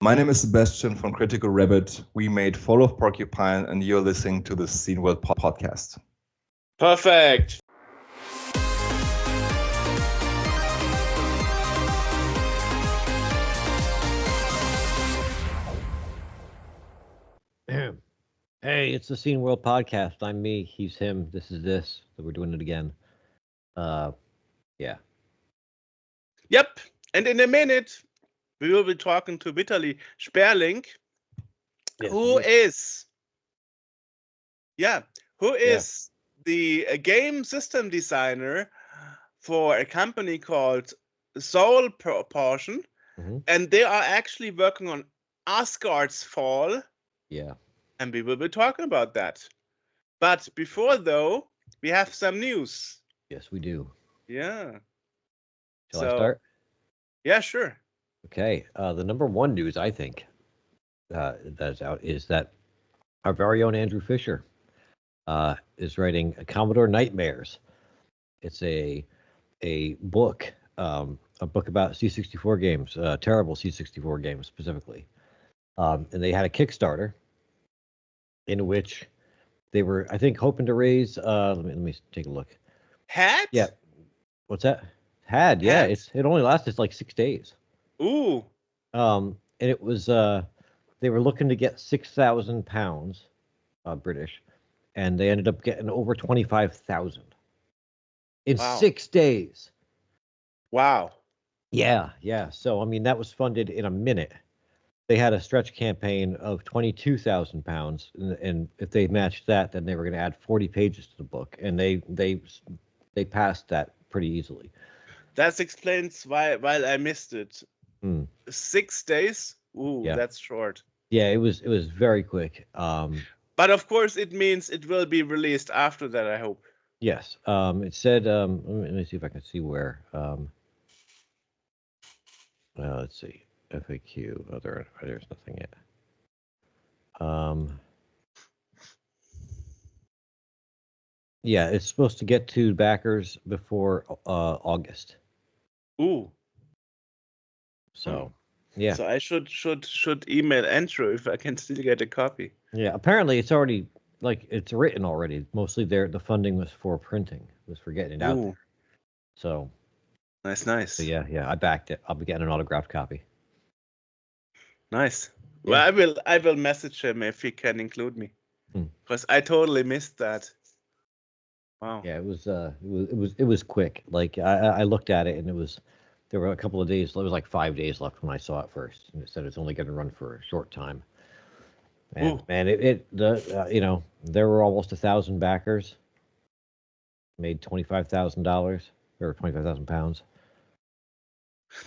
My name is Sebastian from Critical Rabbit. We made Fall of Porcupine, and you're listening to the Scene World podcast. Perfect. Hey, it's the Scene World podcast. I'm me. He's him. This is this. So we're doing it again. Yeah. Yep. And in a minute, we will be talking to Vitali Sperling, who is the game system designer for a company called Soul Proportion, and they are actually working on Asgard's Fall. Yeah. And we will be talking about that. But before, though, we have some news. Yes, we do. Yeah. Shall I start? Yeah, sure. Okay. The number one news, I think, that's out is that our very own Andrew Fisher is writing Commodore Nightmares. It's a book about C64 games, terrible C64 games specifically. And they had a Kickstarter in which they were, I think, hoping to raise. Let me take a look. Yeah. What's that? Yeah. It only lasted like 6 days. Ooh. And it was they were looking to get £6,000 British, and they ended up getting over 25,000 in 6 days. Wow. Yeah. So I mean, that was funded in a minute. They had a stretch campaign of £22,000, and if they matched that, then they were going to add 40 pages to the book, and they passed that pretty easily. That explains why I missed it. 6 days? Ooh, yeah. That's short. Yeah, it was very quick. But of course, it means it will be released after that, I hope. Yes. It said, let me see if I can see where. Let's see. FAQ. Oh, there's nothing yet. Yeah, it's supposed to get to backers before August. Ooh. So, yeah. So I should email Andrew if I can still get a copy. Yeah, apparently it's already it's written already. Mostly the funding was for printing, was for getting it out there. So. Nice. So yeah, I backed it. I'll be getting an autographed copy. Nice. Yeah. Well, I will message him if he can include me, because I totally missed that. Wow. Yeah, it was quick. Like I looked at it, and there were a couple of days. It was like 5 days left when I saw it first, and it said it's only going to run for a short time. And man, there were almost 1,000 backers. Made $25,000 or £25,000.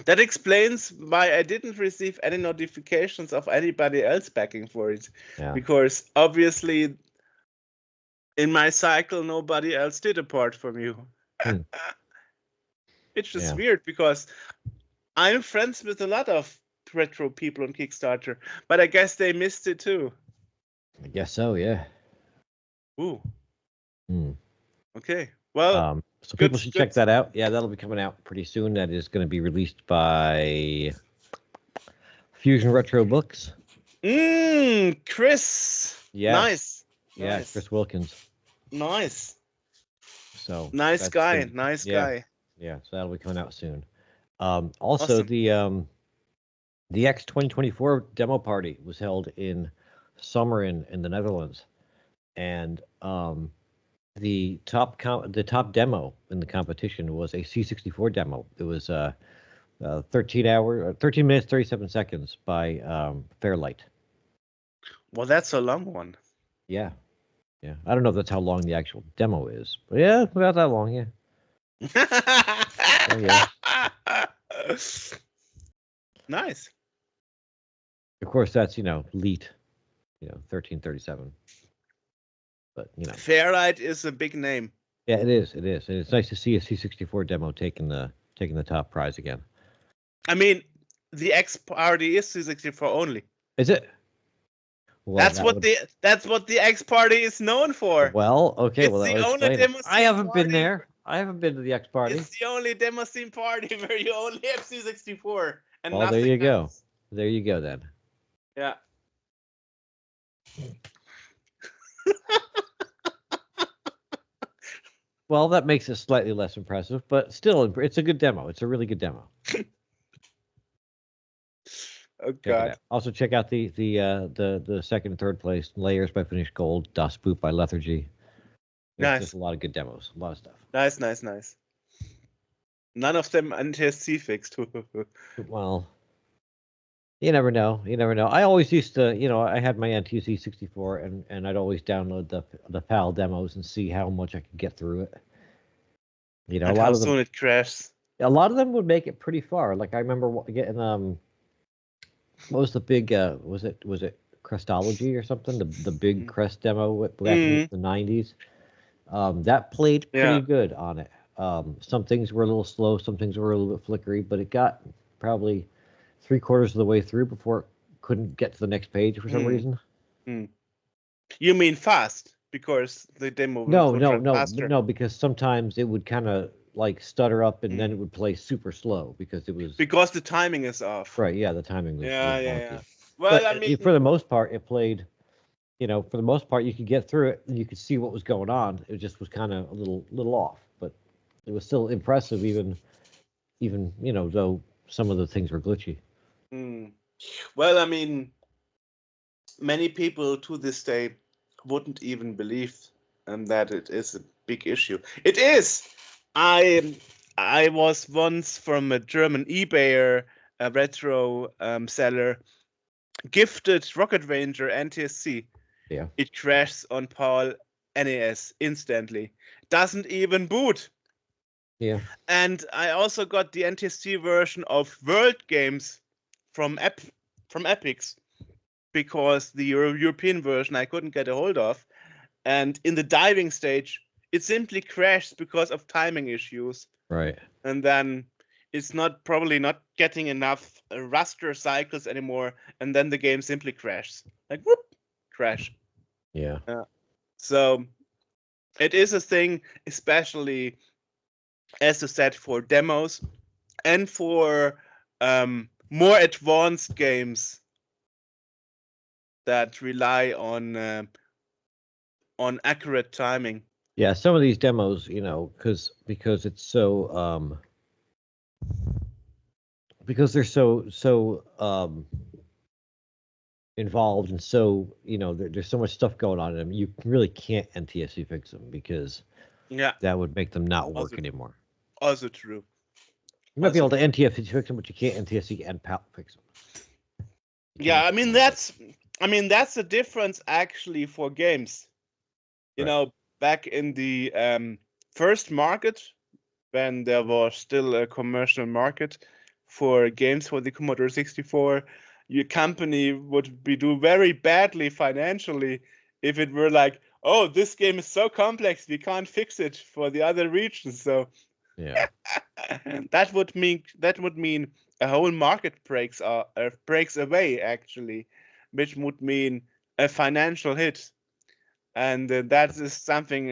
That explains why I didn't receive any notifications of anybody else backing for it. Yeah. Because obviously, in my cycle, nobody else did apart from you. It's just weird because I'm friends with a lot of retro people on Kickstarter, but I guess they missed it too. I guess so, yeah. Ooh. Okay. Well, so people should check that out. Yeah, that'll be coming out pretty soon. That is going to be released by Fusion Retro Books. Chris. Yeah. Nice. Yeah, nice. Chris Wilkins. Nice. So nice guy. Nice guy. Yeah, so that'll be coming out soon. Also, awesome. The X 2024 demo party was held in Sommeren in the Netherlands, and the top demo in the competition was a C64 demo. It was 13 minutes 37 seconds by Fairlight. Well, that's a long one. Yeah. I don't know if that's how long the actual demo is, but yeah, about that long. Yeah. Nice. Of course, that's LEET, 1337. But Fairlight is a big name. Yeah, it is. And it's nice to see a C64 demo taking the top prize again. I mean, the X party is C64 only. Is it? Well, that's what the X party is known for. Well, okay. It's the only demo I haven't been there. I haven't been to the X party. It's the only demo scene party where you only have C64 and nothing. Well, there you go. There you go then. Yeah. Well, that makes it slightly less impressive, but still, it's a good demo. It's a really good demo. Oh God. Also, check out the second and third place Layers by Finished Gold, Das Boot by Lethargy. There's just a lot of good demos, a lot of stuff. Nice. None of them NTSC fixed. Well, you never know. I always used to, I had my NTSC 64, and I'd always download the PAL demos and see how much I could get through it. And a lot of them, soon it crashes. A lot of them would make it pretty far. Like I remember getting what was the big was it Crestology or something? The big Crest demo back in the 90s. That played pretty good on it. Some things were a little slow, some things were a little bit flickery, but it got probably 3/4 of the way through before it couldn't get to the next page for some reason. You mean fast? Because the demo No, because sometimes it would kind of like stutter up and then it would play super slow because the timing is off. Right, yeah, the timing was yeah. Well, but, I mean, for the most part, it played. For the most part, you could get through it and you could see what was going on. It just was kind of a little off, but it was still impressive, even though some of the things were glitchy. Well, I mean, many people to this day wouldn't even believe that it is a big issue. It is. I was once from a German eBayer, a retro seller, gifted Rocket Ranger NTSC. Yeah. It crashes on PAL NES instantly. Doesn't even boot. Yeah. And I also got the NTSC version of World Games from Epix, because the European version I couldn't get a hold of. And in the diving stage, it simply crashed because of timing issues. Right. And then it's probably not getting enough raster cycles anymore. And then the game simply crashes. Like, whoop, crash. Yeah. So it is a thing, especially, as I said, for demos and for more advanced games that rely on accurate timing. Yeah, some of these demos, because it's so because they're so involved and so there's so much stuff going on in them, you really can't NTSC fix them because that would make them not work anymore. Also true. You might be able to NTSC fix them, but you can't NTSC and PAL fix them. Yeah, I mean that's the difference actually for games. You know, back in the first market, when there was still a commercial market for games for the Commodore 64, your company would do very badly financially if it were like, oh, this game is so complex, we can't fix it for the other regions. So yeah, that would mean a whole market breaks away, actually, which would mean a financial hit. And that is something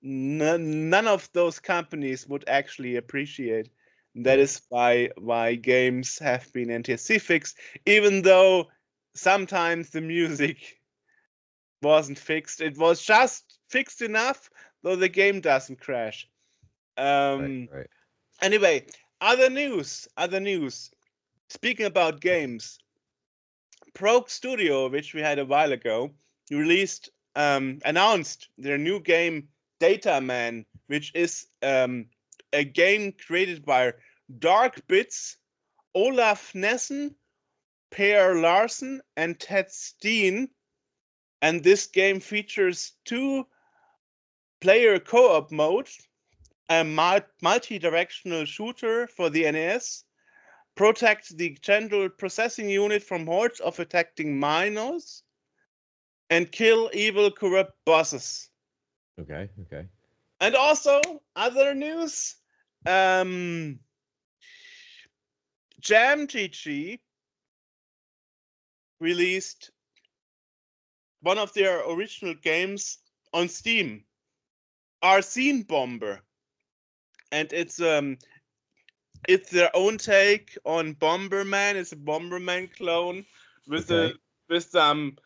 none of those companies would actually appreciate. That is why games have been NTSC fixed, even though sometimes the music wasn't fixed. It was just fixed enough, though the game doesn't crash. Right. Anyway, other news. Speaking about games, Probe Studio, which we had a while ago, announced their new game Data Man, which is a game created by Dark Bits, Olaf Nessen, Per Larsen, and Ted Steen. And this game features 2-player co-op mode, a multi-directional shooter for the NES, protect the central processing unit from hordes of attacking miners, and kill evil corrupt bosses. Okay. And also, other news, Jam GG released one of their original games on Steam, Arsene Bomber. And it's their own take on Bomberman. It's a Bomberman clone with some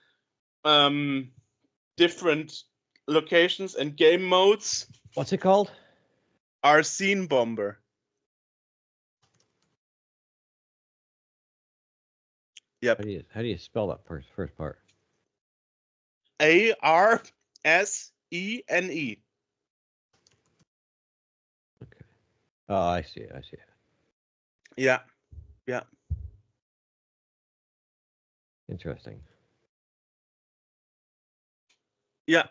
different locations and game modes. What's it called? Arsene Bomber. Yep. How do you spell that first part? Arsene. Okay. Oh, I see it. Yeah. Interesting. Yeah.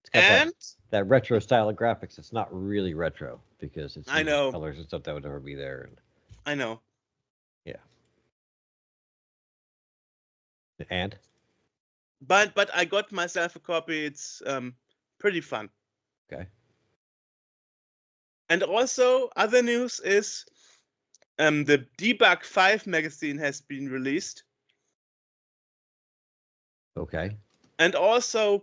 It's got that retro style of graphics. It's not really retro because it's colors and stuff that would never be there. I know. Yeah. And? But I got myself a copy. It's pretty fun. Okay. And also, other news is the Debug 5 magazine has been released. Okay. And also,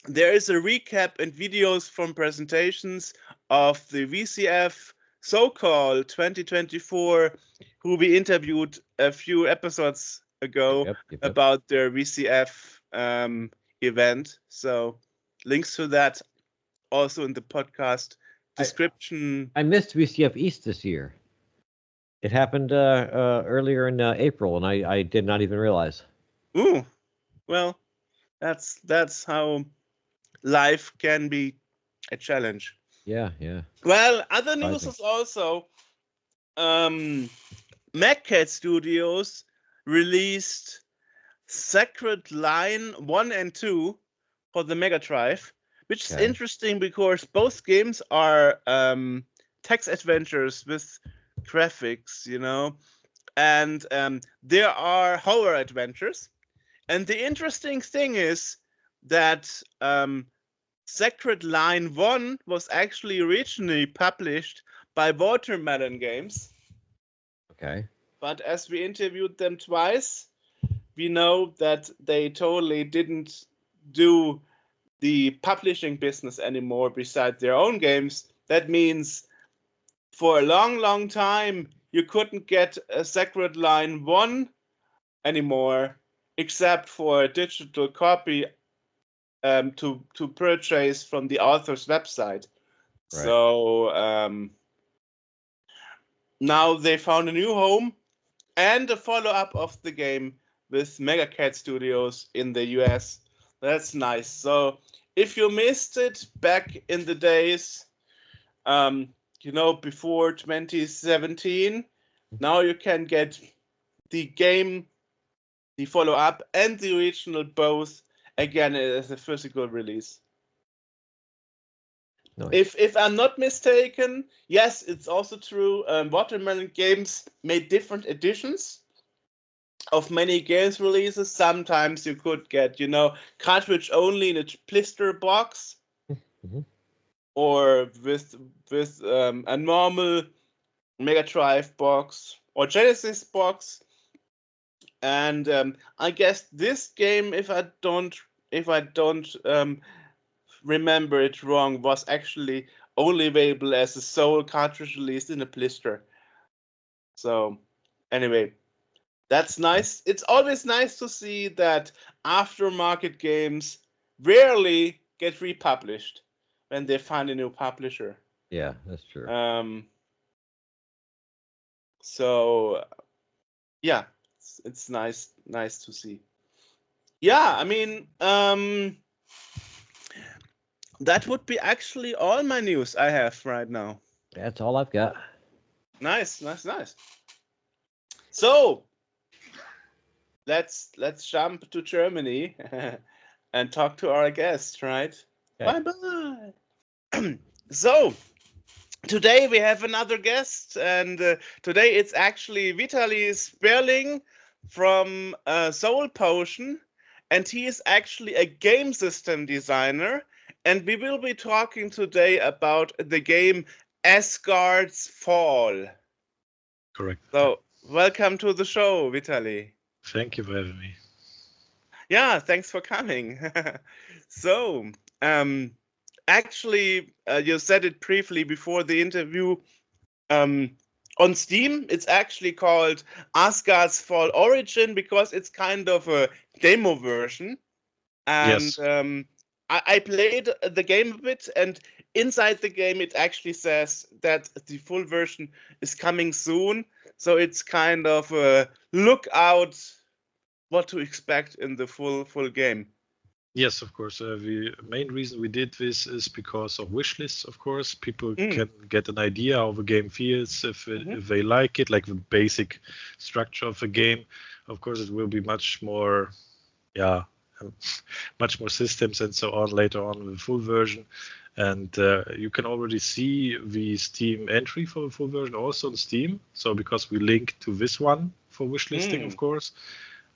there is a recap and videos from presentations of the VCF so-called 2024, who we interviewed a few episodes ago about their VCF event. So links to that also in the podcast description. I missed VCF East this year. It happened earlier in April, and I did not even realize. Ooh, well, that's how life can be a challenge. Yeah. Well, other news is also MagCat Studios released Sacred Line 1 and 2 for the Mega Drive, which is interesting because both games are text adventures with graphics, and there are horror adventures. And the interesting thing is that Sacred Line 1 was actually originally published by Watermelon Games. Okay. But as we interviewed them twice, we know that they totally didn't do the publishing business anymore besides their own games. That means for a long, long time, you couldn't get a Sacred Line 1 anymore, except for a digital copy to purchase from the author's website. Right. So now they found a new home and a follow-up of the game with MegaCat Studios in the US. That's nice. So if you missed it back in the days, before 2017, now you can get the game, the follow-up, and the original both again as a physical release. Nice. If I'm not mistaken, yes, it's also true. Watermelon Games made different editions of many games releases. Sometimes you could get, cartridge only in a blister box, or with a normal Mega Drive box or Genesis box. And I guess this game, if I don't remember it wrong, was actually only available as a sole cartridge released in a blister. So anyway, that's nice. It's always nice to see that aftermarket games rarely get republished when they find a new publisher. Yeah, that's true. So yeah, it's nice to see. Yeah, I mean, that would be actually all my news I have right now. That's all I've got. Nice. So let's jump to Germany and talk to our guest, right? Okay. Bye. So today we have another guest, and today it's actually Vitali Sperling from Soul Potion, and he is actually a game system designer. And we will be talking today about the game Asgard's Fall. Correct. So, welcome to the show, Vitali. Thank you for having me. Yeah, thanks for coming. So, actually, you said it briefly before the interview. on Steam, it's actually called Asgard's Fall Origin because it's kind of a demo version. And Yes. I played the game a bit, and inside the game it actually says that the full version is coming soon. So it's kind of a look out what to expect in the full game. Yes, of course. The main reason we did this is because of wish lists, of course. People can get an idea how the game feels if they like it, like the basic structure of the game. Of course, it will be much more, much more systems and so on later on with the full version. And you can already see the Steam entry for the full version also on Steam. So because we link to this one for wish listing, of course.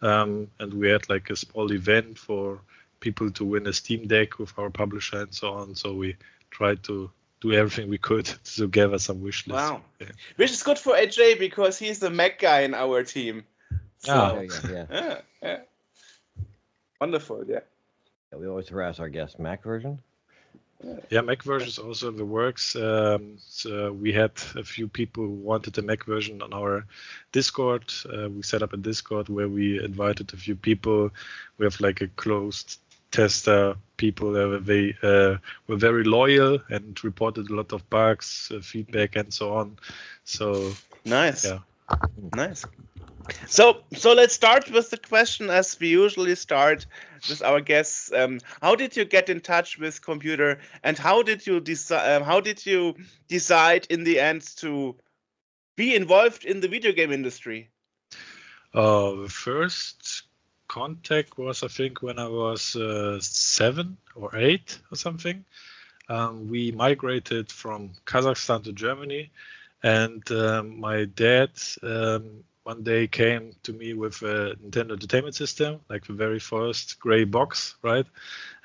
And we had like a small event for people to win a Steam Deck with our publisher and so on. So we tried to do everything we could to gather some wish lists. Wow. Yeah. Which is good for AJ because he's the Mac guy in our team. So, yeah. Wonderful, yeah. We always harass our guests. Mac version? Yeah, Mac version is also in the works. So we had a few people who wanted the Mac version on our Discord. We set up a Discord where we invited a few people. We have like a closed tester people. They were very loyal and reported a lot of bugs, feedback, and so on. So nice. Yeah. Nice. So let's start with the question as we usually start with our guests. How did you get in touch with computer, and how did you decide? How did you decide in the end to be involved in the video game industry? The first contact was, I think, when I was 7 or 8 or something. We migrated from Kazakhstan to Germany, and my dad one day came to me with a Nintendo Entertainment System, like the very first gray box, right?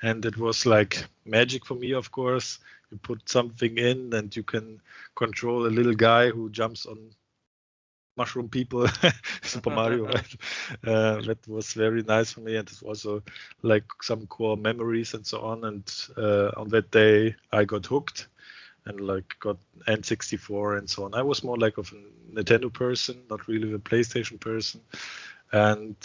And it was like magic for me, of course. You put something in and you can control a little guy who jumps on mushroom people, Super Mario, right? That was very nice for me, and it's also like some core memories and so on. And on that day, I got hooked and like got N64 and so on. I was more like of a Nintendo person, not really a PlayStation person. And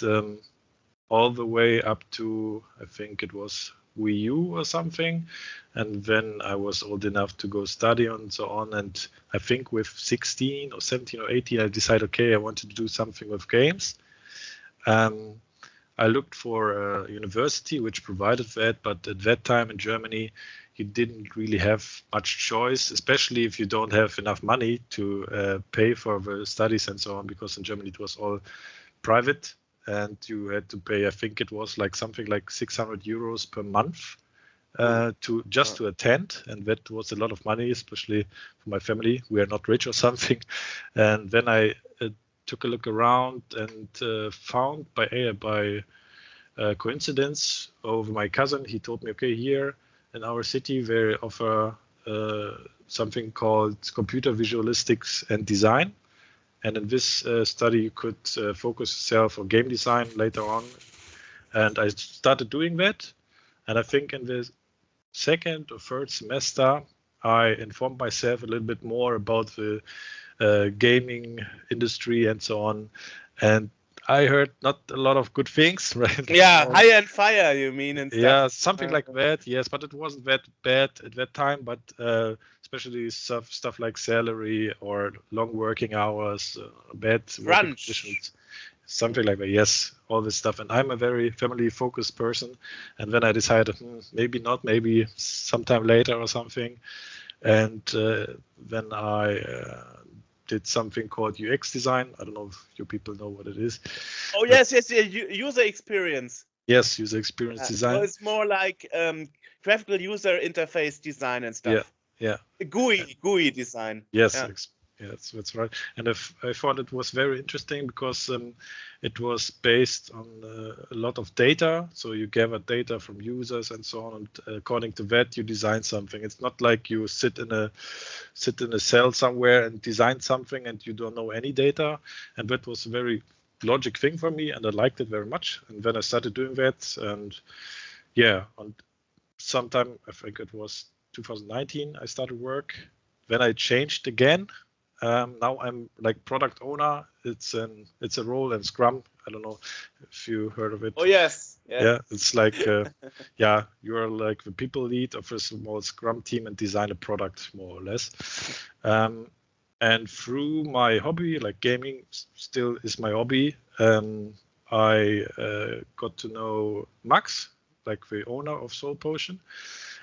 all the way up to, I think it was Wii U or something. And then I was old enough to go study and so on. And I think with 16 or 17 or 18, I decided, okay, I wanted to do something with games. I looked for a university which provided that, but at that time in Germany, you didn't really have much choice, especially if you don't have enough money to pay for the studies and so on, because in Germany it was all private and you had to pay, I think it was like something like 600 euros per month to attend. And that was a lot of money, especially for my family. We are not rich or something. And then I took a look around and found by coincidence over my cousin. He told me, okay, here in our city they offer something called computer visualistics and design, and in this study you could focus yourself on game design later on. And I started doing that, and I think in the second or third semester I informed myself a little bit more about the gaming industry and so on, and I heard not a lot of good things, right? Yeah, Hire and Fire, you mean, and stuff. Yeah, something like that. Yes, but it wasn't that bad at that time. But especially stuff like salary or long working hours, bad working conditions, something like that. Yes, all this stuff. And I'm a very family-focused person. And then I decided, maybe not, maybe sometime later or something. And then I did something called UX design. I don't know if you people know what it is. Oh, yes. User experience. Yes, user experience design. So it's more like graphical user interface design and stuff. Yeah. GUI design. Yes, yes, that's right. And I thought it was very interesting because it was based on a lot of data. So you gather data from users and so on, and according to that, you design something. It's not like you sit in a cell somewhere and design something and you don't know any data. And that was a very logic thing for me, and I liked it very much. And then I started doing that, and on sometime, I think it was 2019, I started work. Then I changed again. Now I'm like product owner. It's a role in Scrum. I don't know if you heard of it. Oh yes. Yeah, it's like you're like the people lead of a small Scrum team and design a product more or less. And through my hobby, like gaming still is my hobby, I got to know Max, like the owner of Soul Potion.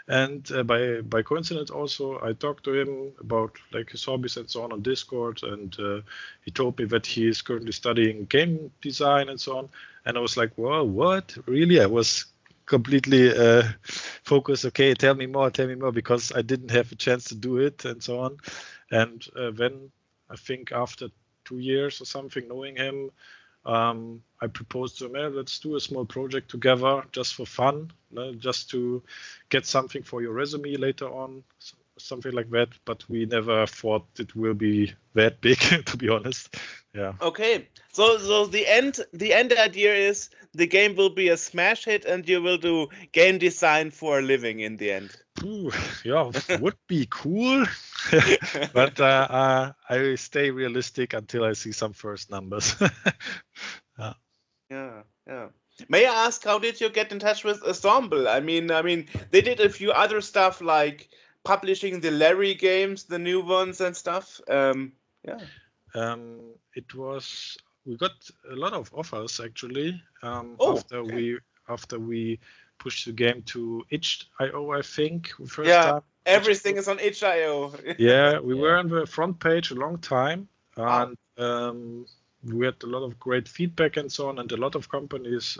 And by coincidence also, I talked to him about like his hobbies and so on Discord, and he told me that he is currently studying game design and so on. And I was like, well, what? Really? I was completely focused. Okay, tell me more, because I didn't have a chance to do it and so on. And then I think after 2 years or something, knowing him, I proposed to him, hey, let's do a small project together just for fun, just to get something for your resume later on, something like that. But we never thought it will be that big, to be honest. Yeah. Okay, so the end idea is the game will be a smash hit, and you will do game design for a living in the end. Ooh, yeah, would be cool, but I stay realistic until I see some first numbers. Yeah. May I ask, how did you get in touch with Ensemble? I mean, they did a few other stuff like publishing the Larry games, the new ones and stuff. Yeah. We got a lot of offers actually. After we pushed the game to itch.io, I think first time. Everything is on itch.io. Yeah, we were on the front page a long time, and we had a lot of great feedback and so on, and a lot of companies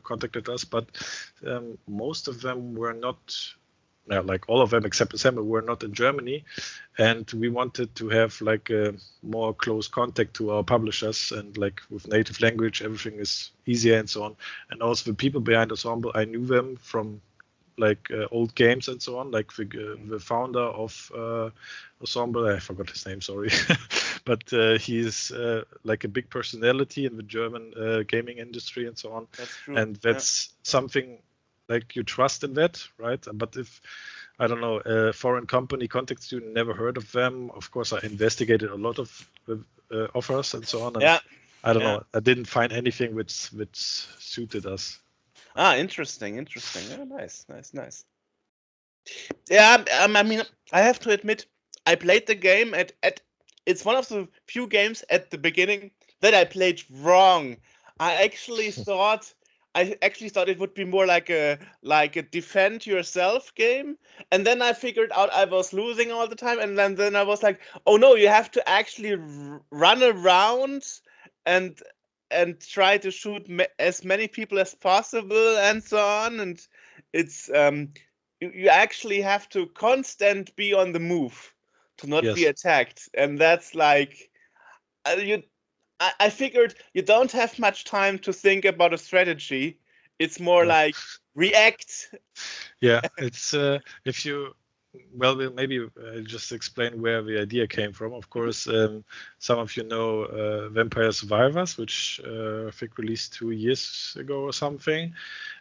contacted us, but most of them were not. Like all of them except Ensemble were not in Germany, and we wanted to have like a more close contact to our publishers, and like with native language everything is easier and so on. And also the people behind Ensemble, I knew them from like old games and so on, like the founder of Ensemble, I forgot his name, sorry, but he's like a big personality in the German gaming industry and so on. That's true. And that's something like you trust in that, right? But if, I don't know, a foreign company contacts you, never heard of them, of course I investigated a lot of offers and so on, and I don't know, I didn't find anything which suited us. Interesting. Yeah, nice. Yeah, I mean, I have to admit, I played the game at it's one of the few games at the beginning that I played wrong. I actually thought it would be more like a defend yourself game, and then I figured out I was losing all the time, and then I was like, oh no, you have to actually run around and try to shoot as many people as possible and so on, and it's you actually have to constant be on the move to not be attacked, and that's like I figured you don't have much time to think about a strategy. It's more like react. Yeah, it's if you maybe just explain where the idea came from. Of course, some of you know Vampire Survivors, which I think released 2 years ago or something,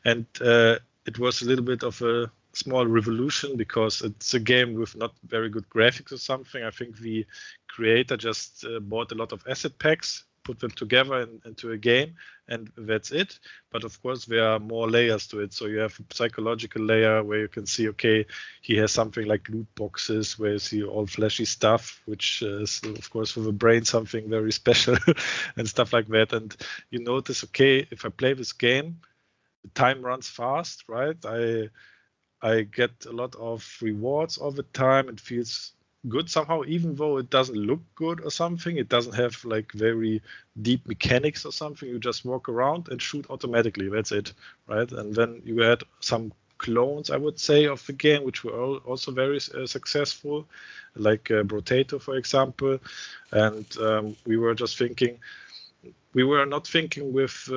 and it was a little bit of a small revolution because it's a game with not very good graphics or something. I think the creator just bought a lot of asset packs, put them together into a game, and that's it. But of course there are more layers to it. So you have a psychological layer where you can see, okay, he has something like loot boxes where you see all flashy stuff, which is of course for the brain something very special and stuff like that. And you notice, okay, if I play this game, the time runs fast, right? I get a lot of rewards all the time. It feels good somehow, even though it doesn't look good or something. It doesn't have like very deep mechanics or something. You just walk around and shoot automatically. That's it, right? And then you had some clones, I would say, of the game, which were also very successful, like Brotato, for example. And we were just thinking, we were not thinking with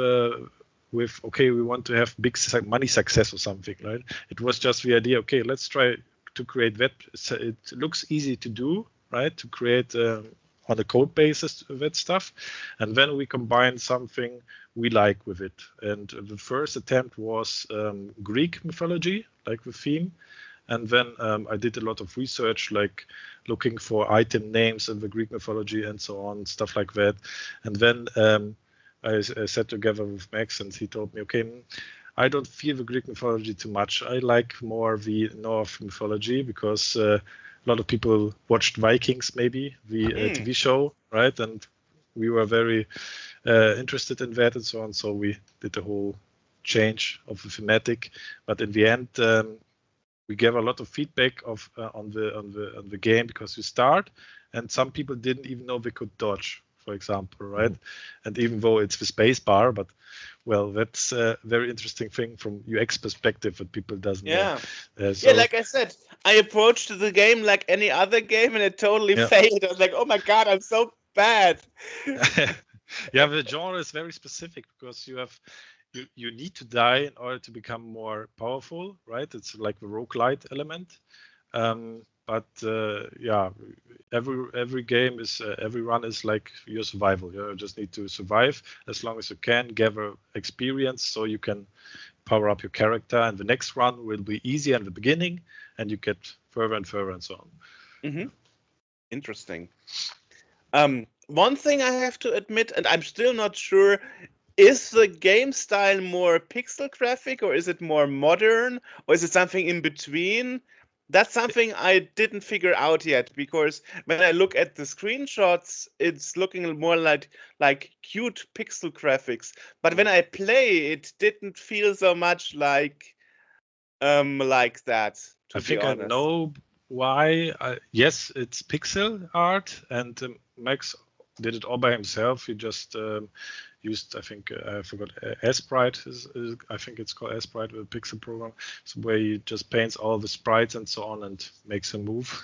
okay, we want to have big money success or something, right? It was just the idea, okay, let's try to create that. It looks easy to do, right? To create on a code basis that stuff, and then we combine something we like with it. And the first attempt was Greek mythology, like the theme, And then I did a lot of research, like looking for item names in the Greek mythology and so on, stuff like that. And then I sat together with Max, and he told me, okay, I don't feel the Greek mythology too much. I like more the Norse mythology because a lot of people watched Vikings, maybe the TV show, right? And we were very interested in that and so on. So we did the whole change of the thematic. But in the end, we gave a lot of feedback on the game, because you start, and some people didn't even know they could dodge, for example, right? And even though it's the space bar, but well, that's a very interesting thing from UX perspective that people doesn't know. Yeah, like I said, I approached the game like any other game, and it totally failed. I was like, oh my god, I'm so bad. Yeah, the genre is very specific, because you need to die in order to become more powerful, right? It's like the roguelite element. But yeah, every game is every run is like your survival. You just need to survive as long as you can, gather experience so you can power up your character, and the next run will be easier in the beginning, and you get further and further and so on. Interesting. One thing I have to admit, and I'm still not sure, is the game style more pixel graphic, or is it more modern, or is it something in between? That's something I didn't figure out yet, because when I look at the screenshots, it's looking more like cute pixel graphics. But when I play, it didn't feel so much like that. I think I know why. Yes, it's pixel art, and Max did it all by himself. He just used, I think, I forgot, Sprite. I think it's called Sprite, a pixel program, so where he just paints all the sprites and so on and makes them move.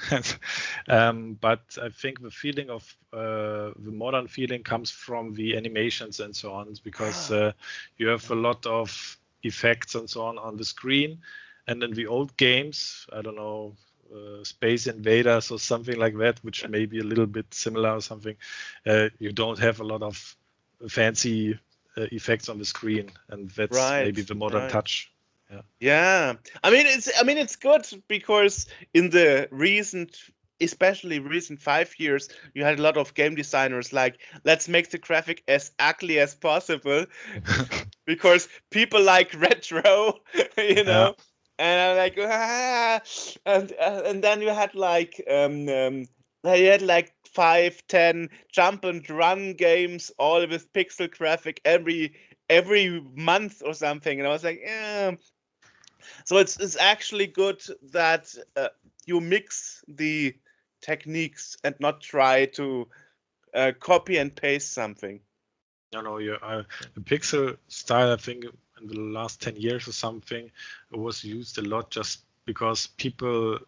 But I think the feeling of the modern feeling comes from the animations and so on, because you have a lot of effects and so on the screen. And in the old games, I don't know, Space Invaders or something like that, which may be a little bit similar or something, you don't have a lot of fancy effects on the screen, and that's maybe the modern touch. Yeah. I mean, it's good, because in the especially recent 5 years, you had a lot of game designers like, let's make the graphic as ugly as possible, because people like retro, you know. And I'm like, and then you had like like 5-10 jump and run games, all with pixel graphic every month or something, and I was like, yeah. So it's actually good that you mix the techniques and not try to copy and paste something. No, the pixel style, I think, in the last 10 years or something, it was used a lot just because people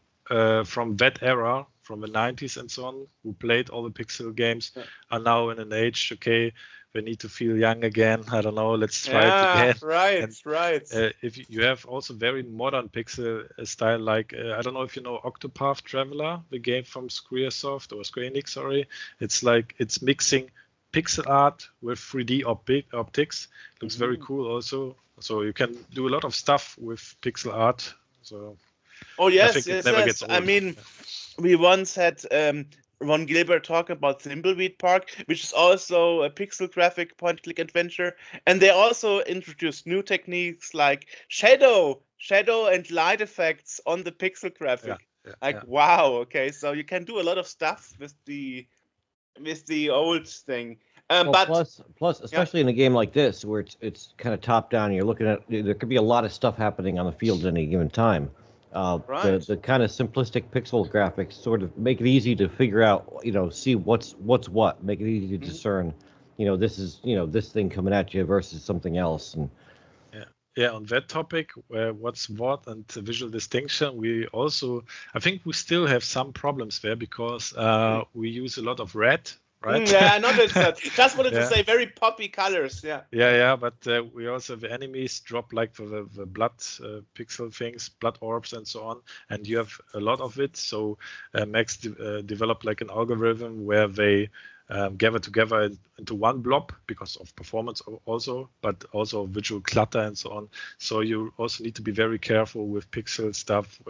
from that era, from the 90s and so on, who played all the pixel games, are now in an age, okay, they need to feel young again. I don't know, let's try it again. Right. If you have also very modern pixel style, like, I don't know if you know Octopath Traveler, the game from Squaresoft or Square Enix, sorry. It's like, it's mixing pixel art with 3D optics. Looks very cool also. So you can do a lot of stuff with pixel art. So yes. Gets old. I mean, we once had Ron Gilbert talk about Thimbleweed Park, which is also a pixel graphic point-click adventure, and they also introduced new techniques like shadow and light effects on the pixel graphic. Wow, okay, so you can do a lot of stuff with the old thing. But plus, especially in a game like this, where it's kind of top down, you're looking at, there could be a lot of stuff happening on the field at any given time. The kind of simplistic pixel graphics sort of make it easy to figure out, see what's what, make it easy to discern, this is, this thing coming at you versus something else. And on that topic, what's what and the visual distinction, I think we still have some problems there, because we use a lot of red. Right? Yeah, I noticed that. Just wanted to say very poppy colors. Yeah. But we also, the enemies drop like the blood pixel things, blood orbs and so on, and you have a lot of it. So Max developed like an algorithm where they gather together into one blob because of performance also, but also visual clutter and so on. So you also need to be very careful with pixel stuff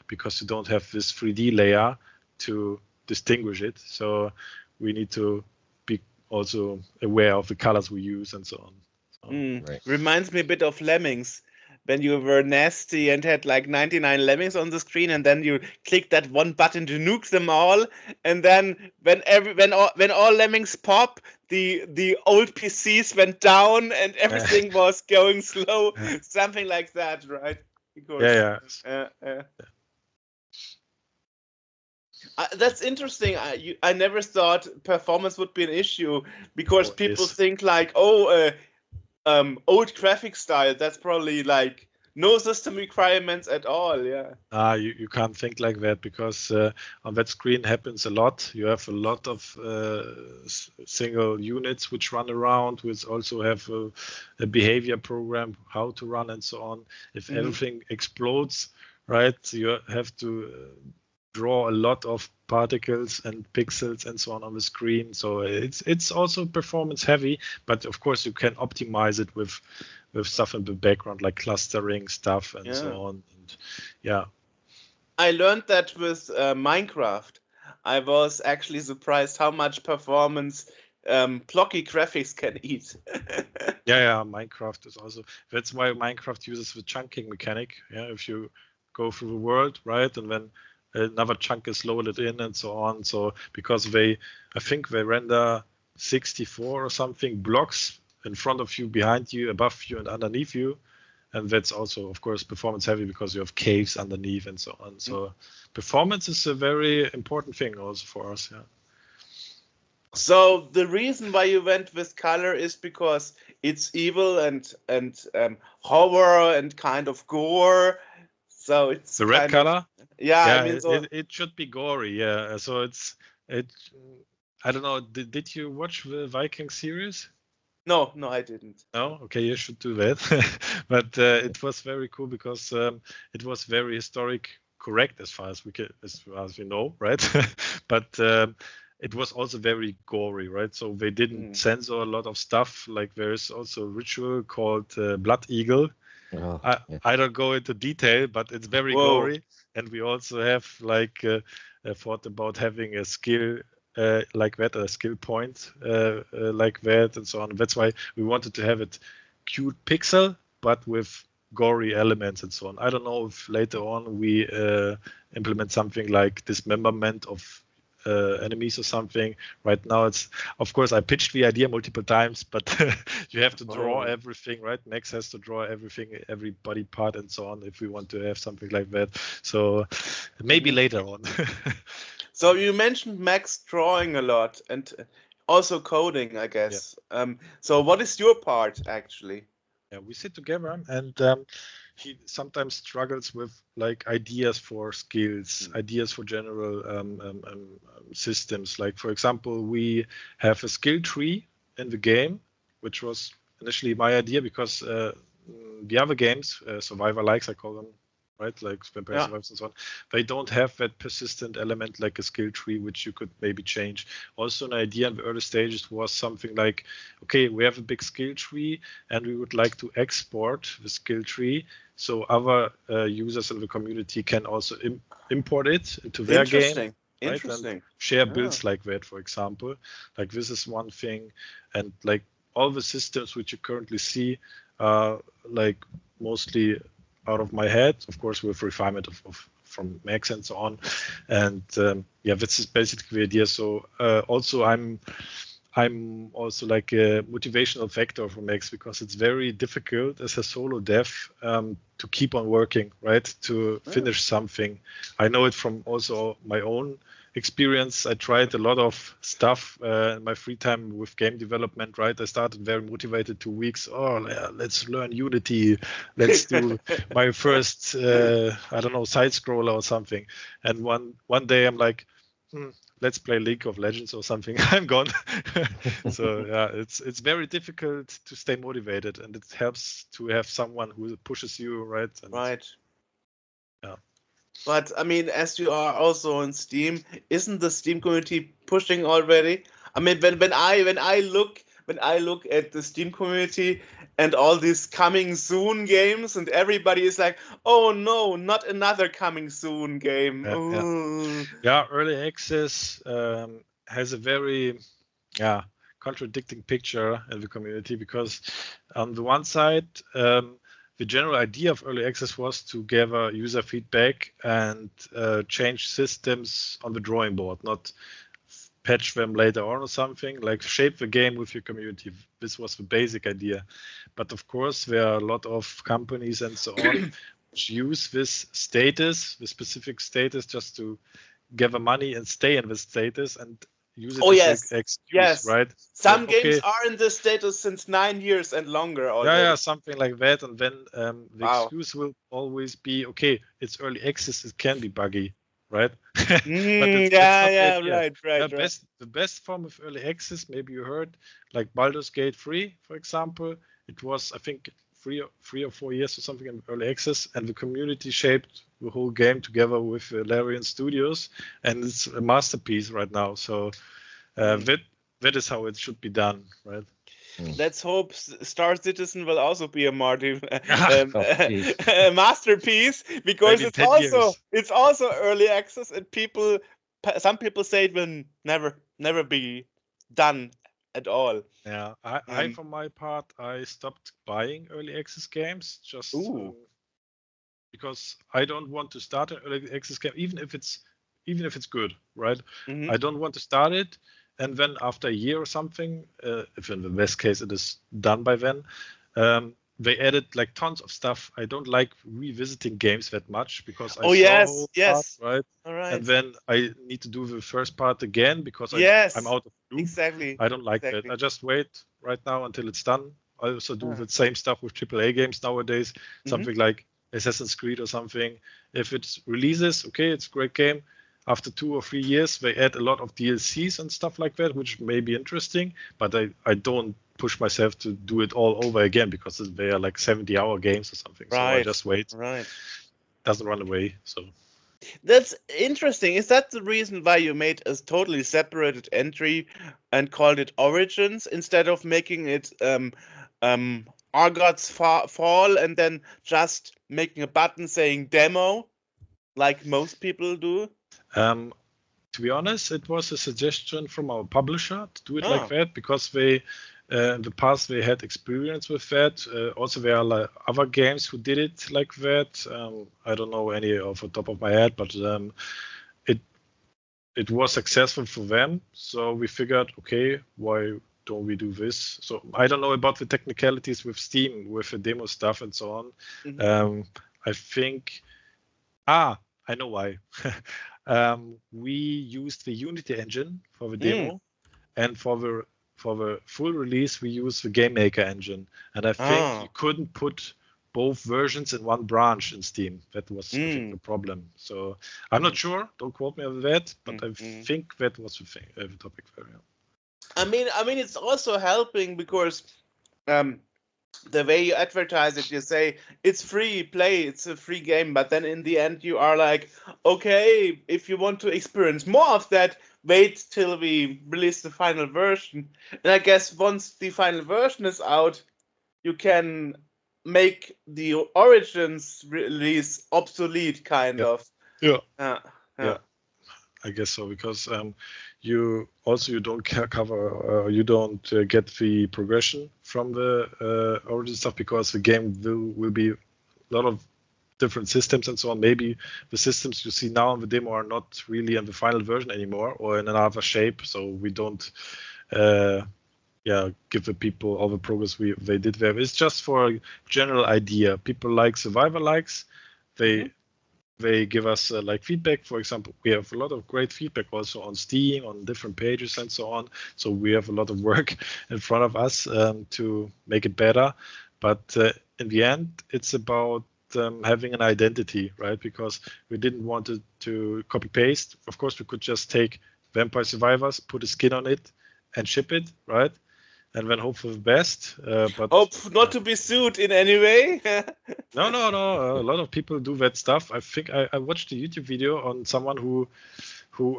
because you don't have this 3D layer to distinguish it. So we need to be also aware of the colors we use and so on. Right. Reminds me a bit of Lemmings, when you were nasty and had like 99 lemmings on the screen, and then you click that one button to nuke them all, and then when all lemmings pop, the old PCs went down and everything was going slow, something like that, right? Because, that's interesting. I never thought performance would be an issue, because people think like, old graphic style, that's probably like no system requirements at all. You can't think like that, because on that screen happens a lot. You have a lot of single units which run around, which also have a behavior program, how to run and so on. If everything explodes, right, you have to draw a lot of particles and pixels and so on the screen. So it's also performance heavy, but of course you can optimize it with stuff in the background, like clustering stuff and so on. And I learned that with Minecraft. I was actually surprised how much performance blocky graphics can eat. Minecraft is also, that's why Minecraft uses the chunking mechanic. If you go through the world, right, and then another chunk is loaded in and so on. So because I think they render 64 or something blocks in front of you, behind you, above you, and underneath you. And that's also, of course, performance heavy, because you have caves underneath and so on. So performance is a very important thing also for us. So the reason why you went with color is because it's evil and horror and kind of gore. So it's the red color. I mean, so it should be gory. So it. I don't know. Did you watch the Viking series? No, I didn't. No, okay, you should do that. But it was very cool, because it was very historic correct as far as we know, right? But it was also very gory, right? So they didn't censor a lot of stuff. Like there is also a ritual called Blood Eagle. I don't go into detail, but it's very gory. And we also have like thought about having a skill like that, a skill point like that, and so on. That's why we wanted to have it cute pixel, but with gory elements and so on. I don't know if later on we implement something like dismemberment of enemies or something. Right now, it's, of course, I pitched the idea multiple times, but you have to draw everything, right? Max has to draw everything, every body part and so on, if we want to have something like that. So maybe later on. So you mentioned Max drawing a lot and also coding, I guess. So what is your part actually? We sit together, and he sometimes struggles with like ideas for skills, ideas for general systems. Like, for example, we have a skill tree in the game, which was initially my idea, because the other games, survivor likes, I call them, right, like Vampire Survivors and so on, they don't have that persistent element like a skill tree, which you could maybe change. Also, an idea in the early stages was something like, okay, we have a big skill tree and we would like to export the skill tree so other users in the community can also import it into their game. Interesting. And share builds like that, for example. Like, this is one thing. And like all the systems which you currently see are like mostly out of my head, of course, with refinement from Max and so on. And this is basically the idea. So also I'm also like a motivational factor for Max, because it's very difficult as a solo dev to keep on working, right? To finish something. I know it from also my own experience. I tried a lot of stuff in my free time with game development, right? I started very motivated, 2 weeks. Let's learn Unity. Let's do my first, I don't know, side scroller or something. And one day I'm like, let's play League of Legends or something. I'm gone. So it's very difficult to stay motivated, and it helps to have someone who pushes you, right? Right. Yeah. But I mean, as you are also on Steam, isn't the Steam community pushing already? I mean, when I look at the Steam community and all these coming soon games, and everybody is like, "Oh no, not another coming soon game." Early access has a very contradicting picture in the community, because on the one side, the general idea of early access was to gather user feedback and change systems on the drawing board, not patch them later on or something, like shape the game with your community. This was the basic idea. But of course, there are a lot of companies and so on which use this status, the specific status, just to gather money and stay in this status and use it as an excuse, right? Some games are in this status since 9 years and longer already. Yeah, something like that. And then the excuse will always be, okay, it's early access, it can be buggy, right? Right. The best form of early access, maybe you heard, like Baldur's Gate 3, for example, it was, I think, 3 or 4 years or something in early access, and the community shaped the whole game together with Larian Studios, and it's a masterpiece right now. So that is how it should be done, right? Let's hope Star Citizen will also be a masterpiece, because it's also early access, and some people say it will never be done at all. Yeah, I for my part, I stopped buying early access games just because I don't want to start an early access game, even if it's good, right? I don't want to start it, and then after a year or something, if in the best case it is done by then, they added like tons of stuff. I don't like revisiting games that much, because I saw part, right? All right. And then I need to do the first part again because I'm out of loop. Exactly. I don't like that. I just wait right now until it's done. I also do the same stuff with AAA games nowadays. Something like Assassin's Creed or something. If it releases, okay, it's a great game. After 2 or 3 years, they add a lot of DLCs and stuff like that, which may be interesting, but I don't push myself to do it all over again, because they are like 70-hour games or something. So I just wait. Right. Doesn't run away. So that's interesting. Is that the reason why you made a totally separated entry and called it Origins instead of making it Asgard's Fall and then just making a button saying demo, like most people do? To be honest, it was a suggestion from our publisher to do it like that, because they in the past they had experience with that. Also, there are like other games who did it like that. I don't know any off the top of my head, but it was successful for them. So we figured, okay, why don't we do this? So I don't know about the technicalities with Steam, with the demo stuff and so on. I think, I know why. We used the Unity engine for the demo, and for the full release we used the Game Maker engine. And I think you couldn't put both versions in one branch in Steam. That was I think, the problem. So I'm not sure. Don't quote me on that, but I think that was the topic there. Yeah. I mean, it's also helping because the way you advertise it, you say it's free play, it's a free game, but then in the end you are like, okay, if you want to experience more of that, wait till we release the final version. And I guess once the final version is out, you can make the Origins release obsolete, kind of. Yeah. I guess so, because you don't cover, you don't get the progression from the Origin stuff, because the game will be a lot of different systems and so on. Maybe the systems you see now in the demo are not really in the final version anymore, or in another shape. So we don't give the people all the progress they did there. It's just for a general idea. People like survivor likes. They give us like feedback. For example, we have a lot of great feedback also on Steam, on different pages and so on. So we have a lot of work in front of us to make it better. But in the end, it's about having an identity, right? Because we didn't want to copy paste. Of course, we could just take Vampire Survivors, put a skin on it, and ship it, right? and then hope for the best. But hope not to be sued in any way. No. A lot of people do that stuff. I think I watched a YouTube video on someone who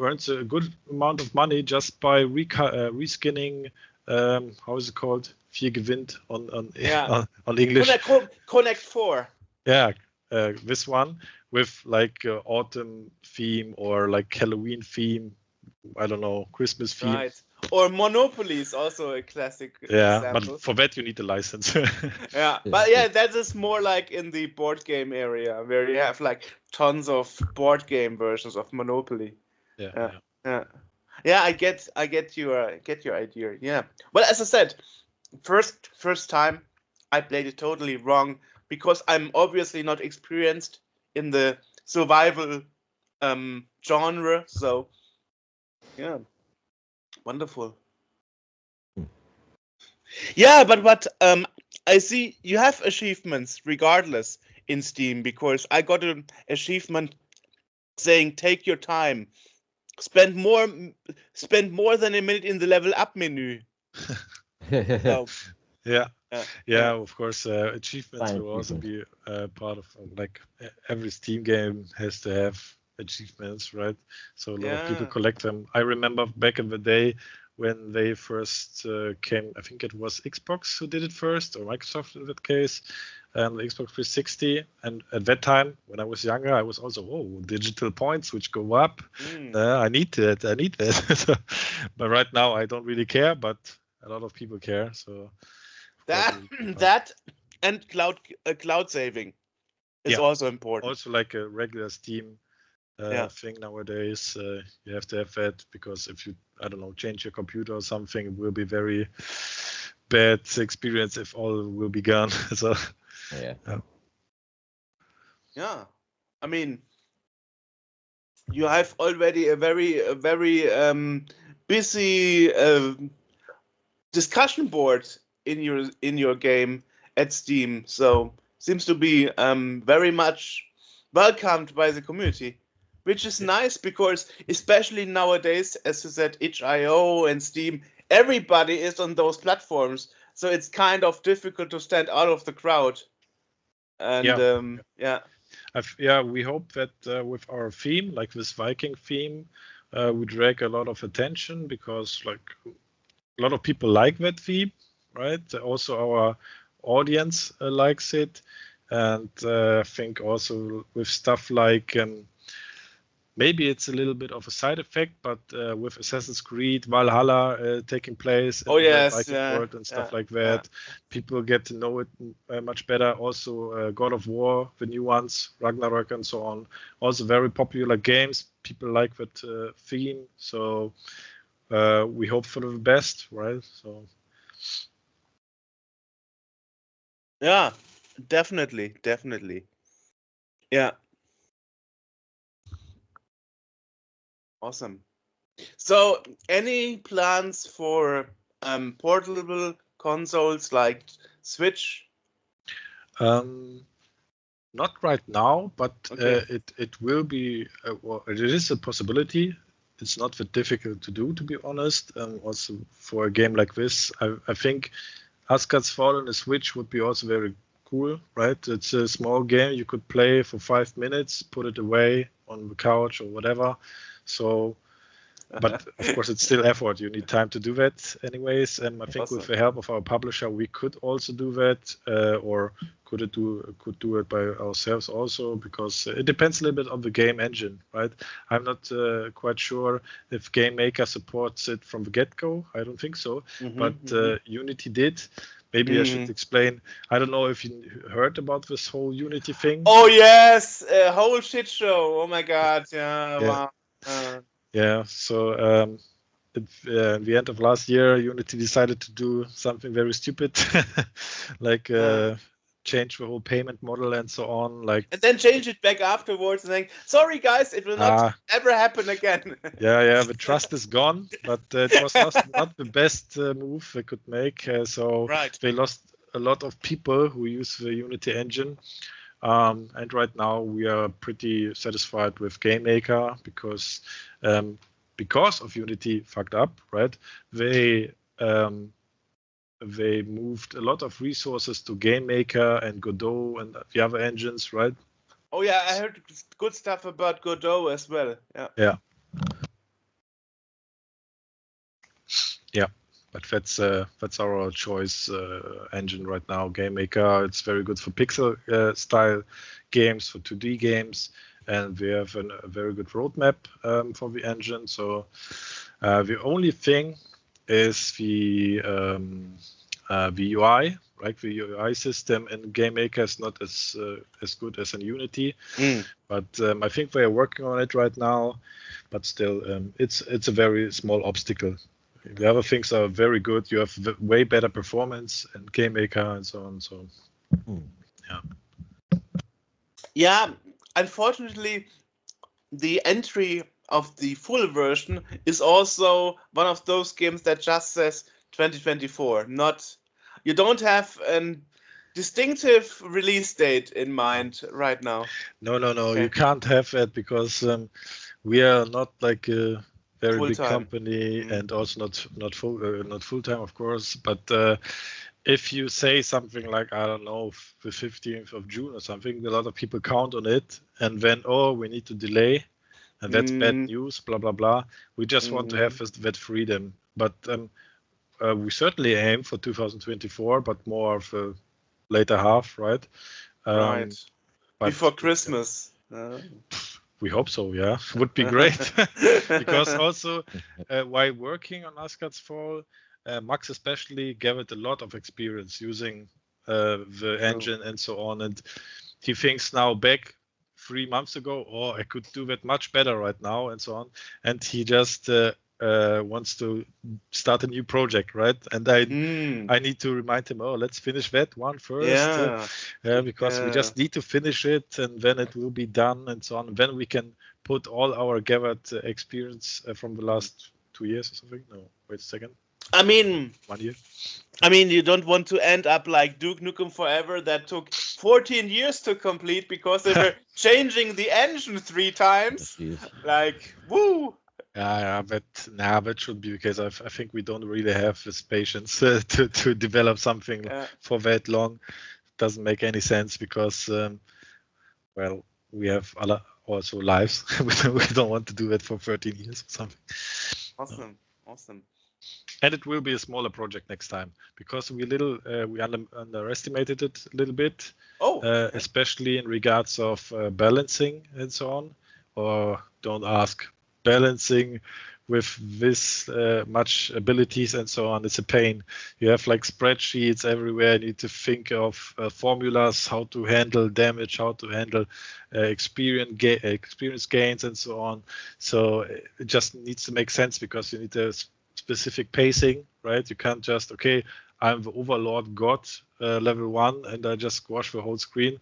earns a good amount of money just by reskinning. How is it called? Vier gewinnt on English. Connect 4. Yeah, this one with like autumn theme or like Halloween theme. I don't know, Christmas theme. Right. Or Monopoly is also a classic example. But for that you need a license. Yeah, but yeah, that is more like in the board game area where you have like tons of board game versions of Monopoly. Yeah. I get your idea. Yeah. Well, as I said, first time I played it totally wrong because I'm obviously not experienced in the survival genre. So yeah, wonderful. Yeah, but I see you have achievements regardless in Steam because I got an achievement saying take your time, spend more than a minute in the level up menu. So, yeah, of course, achievements will also be part of like every Steam game has to have achievements, right? So a lot of people collect them. I remember back in the day when they first came, I think it was Xbox who did it first, or Microsoft in that case, the Xbox 360. And at that time, when I was younger, I was also, digital points which go up. I need that. But right now, I don't really care, but a lot of people care. So that and cloud saving is also important. Also, like a regular Steam thing nowadays, you have to have that because if you, I don't know, change your computer or something, it will be very bad experience if all will be gone. So yeah, I mean, you have already a very busy discussion board in your game at Steam, so seems to be very much welcomed by the community, which is nice because especially nowadays, as you said, itch.io and Steam, everybody is on those platforms, so it's kind of difficult to stand out of the crowd. And we hope that with our theme, like this Viking theme, we drag a lot of attention because like a lot of people like that theme, right? Also our audience likes it, and I think also with stuff like maybe it's a little bit of a side effect, but with Assassin's Creed Valhalla taking place in the Viking world and stuff like that, people get to know it much better. Also God of War, the new ones, Ragnarok and so on, also very popular games. People like that theme, so we hope for the best, right? So yeah, definitely. Yeah. Awesome. So, any plans for portable consoles like Switch? Not right now, but it will be. It is a possibility. It's not that difficult to do, to be honest. Also, for a game like this, I think Asgard's Fall on the Switch would be also very cool, right? It's a small game you could play for 5 minutes, put it away on the couch or whatever. So, but of course, it's still effort. You need time to do that, anyways. And I think with the help of our publisher, we could also do that, or could do it by ourselves also, because it depends a little bit on the game engine, right? I'm not quite sure if Game Maker supports it from the get-go. I don't think so, but Unity did. Maybe I should explain. I don't know if you heard about this whole Unity thing. Oh yes, a whole shit show. Oh my god, wow. Yeah, so at the end of last year, Unity decided to do something very stupid, like change the whole payment model and so on. And then change it back afterwards and think, sorry guys, it will not ever happen again. Yeah, the trust is gone, but it was not the best move they could make. So they lost a lot of people who use the Unity engine. And right now we are pretty satisfied with Game Maker because of Unity fucked up, right? They they moved a lot of resources to GameMaker and Godot and the other engines, right? Oh yeah, I heard good stuff about Godot as well. Yeah. Yeah. Yeah, but that's our choice engine right now. GameMaker, it's very good for pixel style games, for 2D games, and we have a very good roadmap for the engine. So the only thing is the UI, right? The UI system in GameMaker is not as good as in Unity, but I think they are working on it right now. But still, it's a very small obstacle. The other things are very good. You have way better performance in GameMaker and so on. So, yeah. Yeah, unfortunately, the entry of the full version is also one of those games that just says 2024. You don't have a distinctive release date in mind right now. No. Okay. You can't have that because we are not like a very Full big time. company, and also not full time, of course. But if you say something like, I don't know, the 15th of June or something, a lot of people count on it, and then we need to delay, and that's bad news. Blah blah blah. We just want to have that freedom, but we certainly aim for 2024, but more of a later half, right? Right. Before Christmas. We hope so, yeah. Would be great. Because also, while working on Asgard's Fall, Max especially gave it a lot of experience using the engine and so on. And he thinks now back 3 months ago, I could do that much better right now and so on. And he just wants to start a new project, right? And I need to remind him, let's finish that one first, because we just need to finish it, and then it will be done and so on. Then we can put all our gathered experience from the last 2 years or something. No, wait a second. 1 year. I mean, you don't want to end up like Duke Nukem Forever that took 14 years to complete because they were changing the engine 3 times. Like, woo! Yeah, but that should be because I think we don't really have this patience to develop something for that long. It doesn't make any sense because, we have also lives. we don't want to do it for 13 years or something. Awesome. And it will be a smaller project next time because we underestimated it a little bit, especially in regards of balancing and so on. Or don't ask. Balancing with this much abilities and so on, it's a pain. You have like spreadsheets everywhere. You need to think of formulas, how to handle damage, how to handle experience gains and so on. So it just needs to make sense because you need a specific pacing, right? You can't just, I'm the overlord god level 1 and I just squash the whole screen.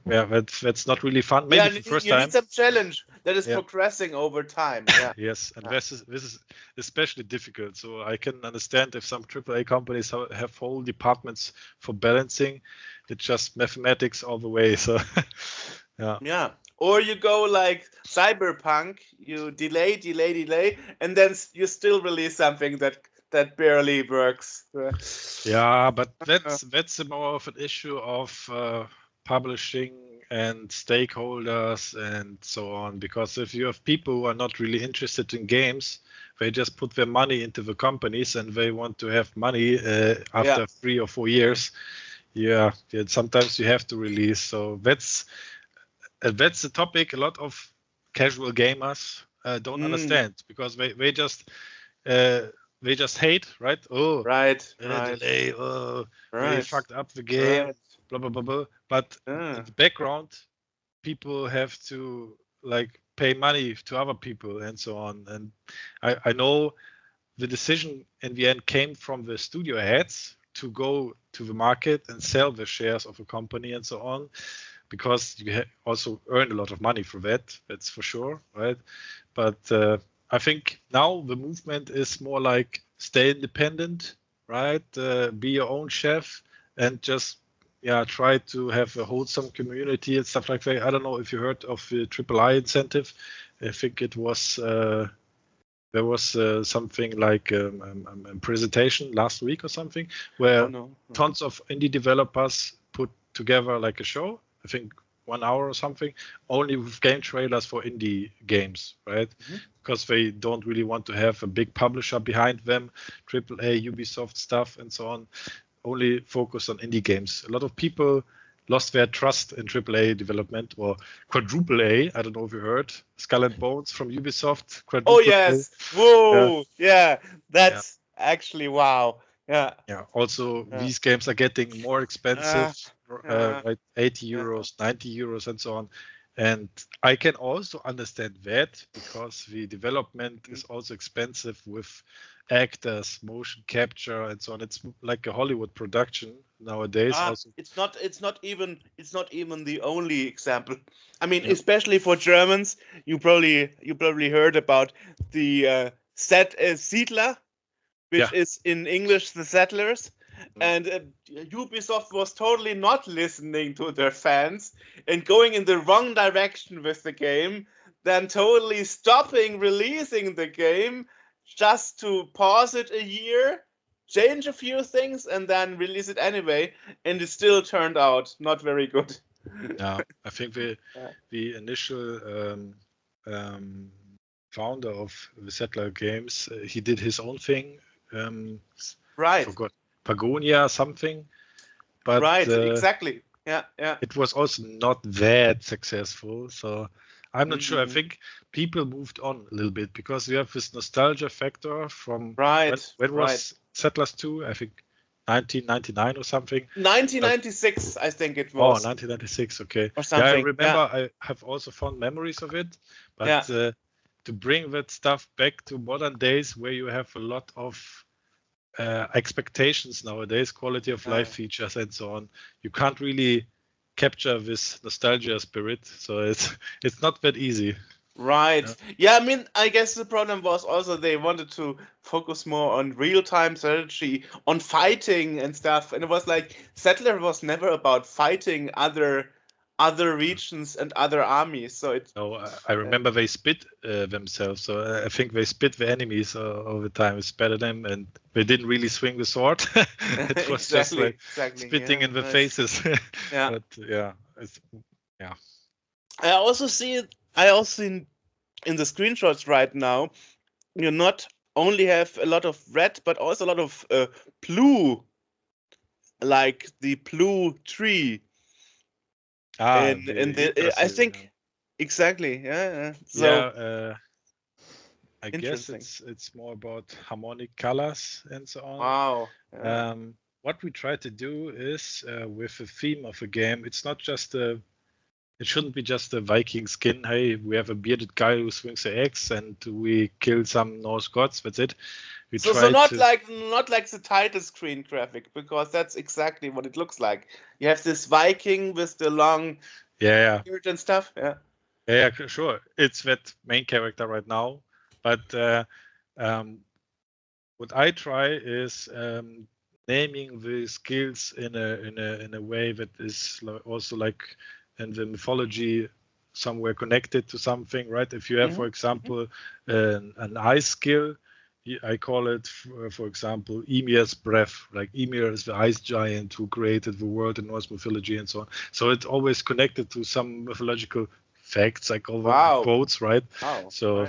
Yeah, that's not really fun. Maybe the first time. You need some challenge that is progressing over time. Yeah. Yes, and this is especially difficult. So I can understand if some AAA companies have whole departments for balancing. It's just mathematics all the way. So yeah. Or you go like Cyberpunk, you delay, and then you still release something that barely works. Yeah, but that's more of an issue of publishing and stakeholders and so on, because if you have people who are not really interested in games, they just put their money into the companies and they want to have money after 3 or 4 years. Sometimes you have to release. So that's the topic a lot of casual gamers don't understand, because they just hate, right? Delay, they fucked up the game, blah blah blah blah. But in the background, people have to like pay money to other people and so on. And I know the decision in the end came from the studio heads to go to the market and sell the shares of a company and so on, because you also earn a lot of money for that. That's for sure, right? But I think now the movement is more like stay independent, right? Be your own chef and just try to have a wholesome community and stuff like that. I don't know if you heard of the III incentive. I think it was there was something like a presentation last week or something where tons of indie developers put together like a show, I think 1 hour or something, only with game trailers for indie games, right? Because they don't really want to have a big publisher behind them, AAA, Ubisoft stuff and so on, only focus on indie games. A lot of people lost their trust in AAA development or quadruple A. I don't know if you heard Skull and Bones from Ubisoft. Oh yes! Whoa! Yeah, that's actually wow. Yeah. Yeah. Also, these games are getting more expensive, right? 80 euros, 90 euros, and so on. And I can also understand that because the development is also expensive with actors, motion capture, and so on. It's like a Hollywood production nowadays. Also, it's not even the only example. I mean, especially for Germans, you probably heard about the Siedler, which is in English the Settlers. And Ubisoft was totally not listening to their fans and going in the wrong direction with the game, then totally stopping releasing the game just to pause it a year, change a few things, and then release it anyway. And it still turned out not very good. Yeah, I think the initial founder of the Settler Games, he did his own thing. Right. Forgot Pagonia something, but exactly. Yeah. It was also not that successful, so I'm not sure. I think people moved on a little bit because we have this nostalgia factor from when was Settlers 2? I think 1999 or something. 1996, I think it was. Oh, 1996. Okay. Or something. Yeah, I remember. I have also fond memories of it, but to bring that stuff back to modern days where you have a lot of expectations nowadays, quality of life features and so on, you can't really capture this nostalgia spirit. So it's not that easy. Right. Yeah, I mean, I guess the problem was also they wanted to focus more on real-time strategy, on fighting and stuff. And it was like Settler was never about fighting other regions and other armies. So it. No, I remember they spit themselves. So I think they spit the enemies all the time. It spattered them, and they didn't really swing the sword. It was just like spitting in the faces. But I also see in the screenshots right now, you not only have a lot of red, but also a lot of blue, like the blue tree. I think exactly. So I guess it's more about harmonic colors and so on. Wow. What we try to do is with the theme of a game, it's not just it shouldn't be just a Viking skin. Hey, we have a bearded guy who swings an axe and we kill some Norse gods. That's it. So not like the title screen graphic, because that's exactly what it looks like. You have this Viking with the long beard and stuff. Yeah, sure. It's that main character right now, but what I try is naming the skills in a way that is also like in the mythology somewhere connected to something, right? If you have, for example, an ice skill, I call it, for example, Ymir's breath. Like Ymir is the ice giant who created the world in Norse mythology and so on. So it's always connected to some mythological facts. I call them quotes, right? Wow. So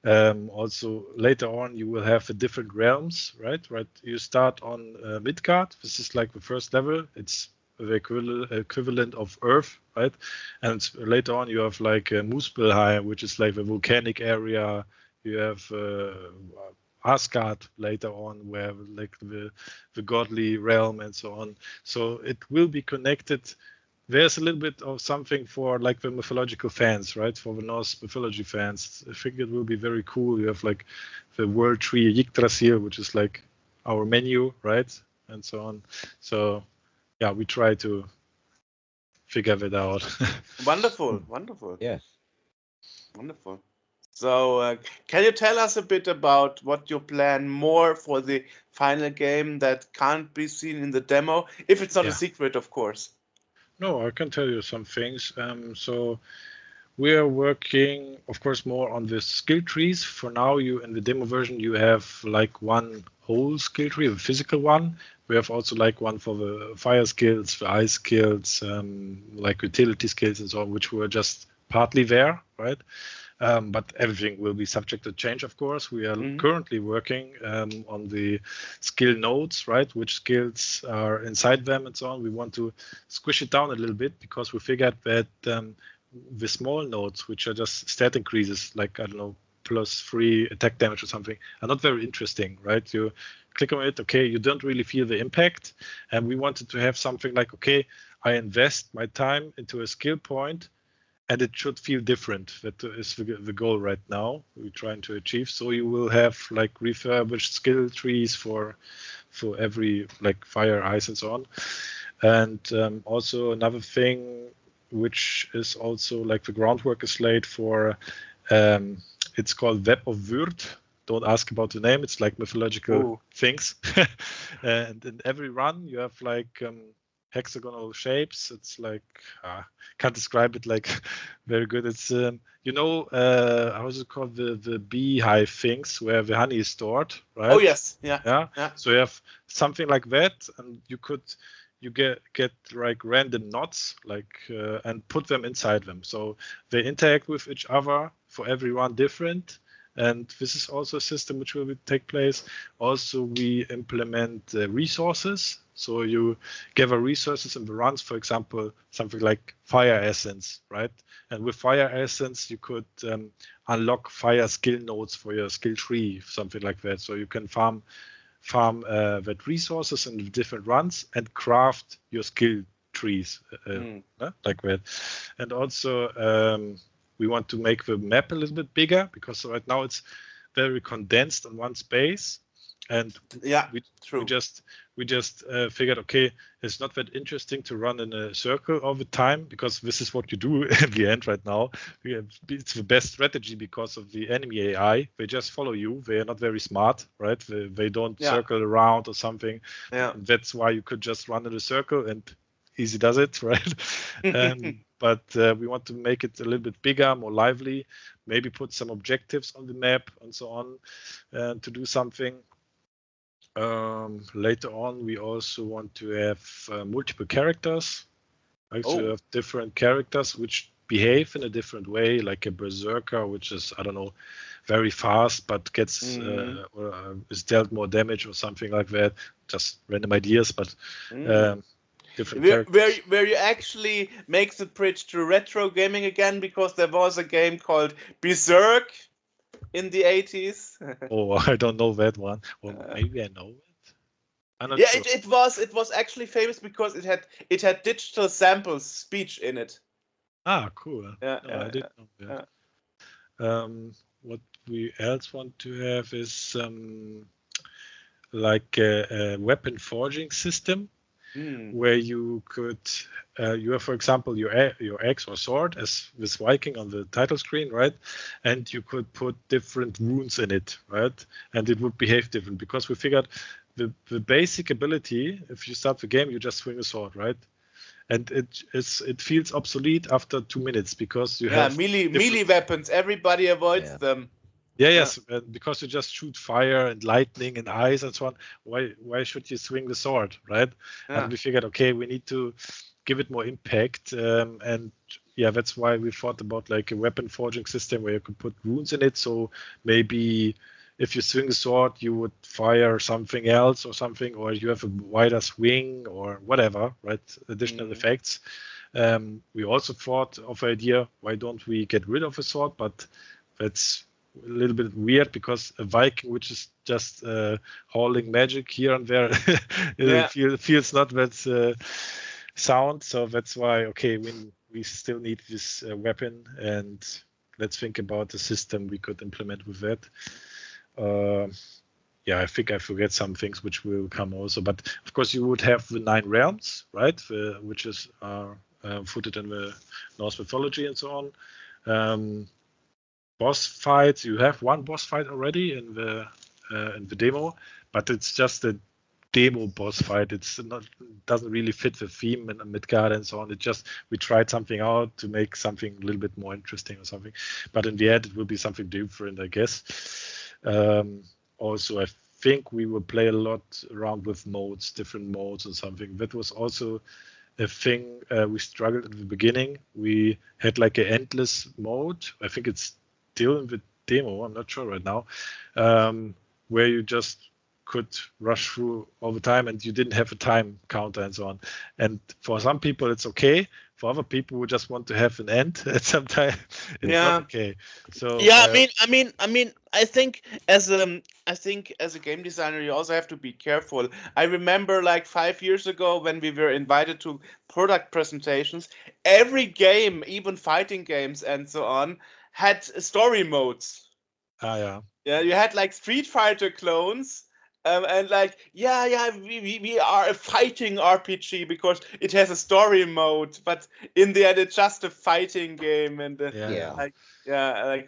also later on you will have the different realms, right? You start on Midgard. This is like the first level. It's the equivalent of Earth, right? And later on you have like Muspelheim, which is like the volcanic area. You have Asgard later on, where like the godly realm and so on. So it will be connected. There's a little bit of something for like the mythological fans, right? For the Norse mythology fans, I think it will be very cool. You have like the world tree Yggdrasil, which is like our menu, right? And so on. So yeah, we try to figure that out. Wonderful. Yes. Wonderful. So can you tell us a bit about what you plan more for the final game that can't be seen in the demo, if it's not a secret, of course? No, I can tell you some things. So We are working, of course, more on the skill trees. For now, in the demo version, you have like one whole skill tree, a physical one. We have also like one for the fire skills, the ice skills, like utility skills and so on, which were just partly there, right? But everything will be subject to change, of course. We are currently working on the skill nodes, right? Which skills are inside them and so on. We want to squish it down a little bit because we figured that the small nodes, which are just stat increases, like, I don't know, +3 attack damage or something, are not very interesting, right? You click on it, okay, you don't really feel the impact. And we wanted to have something like, okay, I invest my time into a skill point, and it should feel different. That is the goal right now we're trying to achieve. So you will have like refurbished skill trees for every like fire, ice, and so on. And also another thing, which is also like the groundwork is laid for, it's called Web of Würd. Don't ask about the name. It's like mythological things. And in every run, you have like hexagonal shapes. It's like, can't describe it like very good. It's, how is it called? The beehive things where the honey is stored, right? Oh, yes. Yeah. So you have something like that, and you get like random knots, like and put them inside them. So they interact with each other, for everyone different. And this is also a system which will take place. Also, we implement resources. So you gather resources in the runs, for example, something like fire essence, right? And with fire essence, you could unlock fire skill nodes for your skill tree, something like that. So you can farm that resources in the different runs and craft your skill trees like that. And also we want to make the map a little bit bigger, because right now it's very condensed on one space. And we just figured, okay, it's not that interesting to run in a circle all the time, because this is what you do in the end right now. It's the best strategy because of the enemy AI. They just follow you. They are not very smart, right? They don't circle around or something. Yeah. That's why you could just run in a circle and easy does it, right? But we want to make it a little bit bigger, more lively, maybe put some objectives on the map and so on to do something. Later on, we also want to have multiple characters, like to have different characters which behave in a different way, like a berserker, which is, I don't know, very fast but gets or is dealt more damage or something like that. Just random ideas, but different characters. Where you actually make the bridge to retro gaming again, because there was a game called Berserk in the 80s. Oh, I don't know that one. Or maybe I know it. I'm not sure. It was actually famous because it had digital samples speech in it. Ah, cool. I didn't know that. What we else want to have is like a weapon forging system, where you could you have, for example, your axe or sword, as with Viking on the title screen, right? And you could put different runes in it, right? And it would behave different, because we figured the basic ability, if you start the game, you just swing a sword, right? And it feels obsolete after 2 minutes, because you have melee weapons. Everybody avoids them. Yes, because you just shoot fire and lightning and ice and so on. Why should you swing the sword, right? And we figured, okay, we need to give it more impact, and that's why we thought about like a weapon forging system where you could put runes in it. So maybe if you swing the sword, you would fire something else or something, or you have a wider swing or whatever, right? Additional effects. We also thought of an idea, why don't we get rid of a sword? But that's a little bit weird, because a Viking which is just hauling magic here and there feels not that sound. So that's why, okay, we still need this weapon, and let's think about the system we could implement with that. I think I forget some things which will come also, but of course you would have the 9 realms, right? Which is footed in the Norse mythology and so on. Boss fights, you have one boss fight already in the demo, but it's just a demo boss fight. Doesn't really fit the theme in Midgard and so on. We tried something out to make something a little bit more interesting or something. But in the end, it will be something different, I guess. Also, I think we will play a lot around with different modes or something. That was also a thing we struggled at the beginning. We had like an endless mode. I think it's still in the demo. I'm not sure right now, where you just could rush through all the time and you didn't have a time counter and so on. And for some people it's okay. For other people who just want to have an end at some time, it's not okay. So yeah, I think as a game designer you also have to be careful. I remember like 5 years ago when we were invited to product presentations, every game, even fighting games and so on, had story modes. Yeah, you had like Street Fighter clones. And like, we are a fighting RPG because it has a story mode, but in the end, it's just a fighting game. And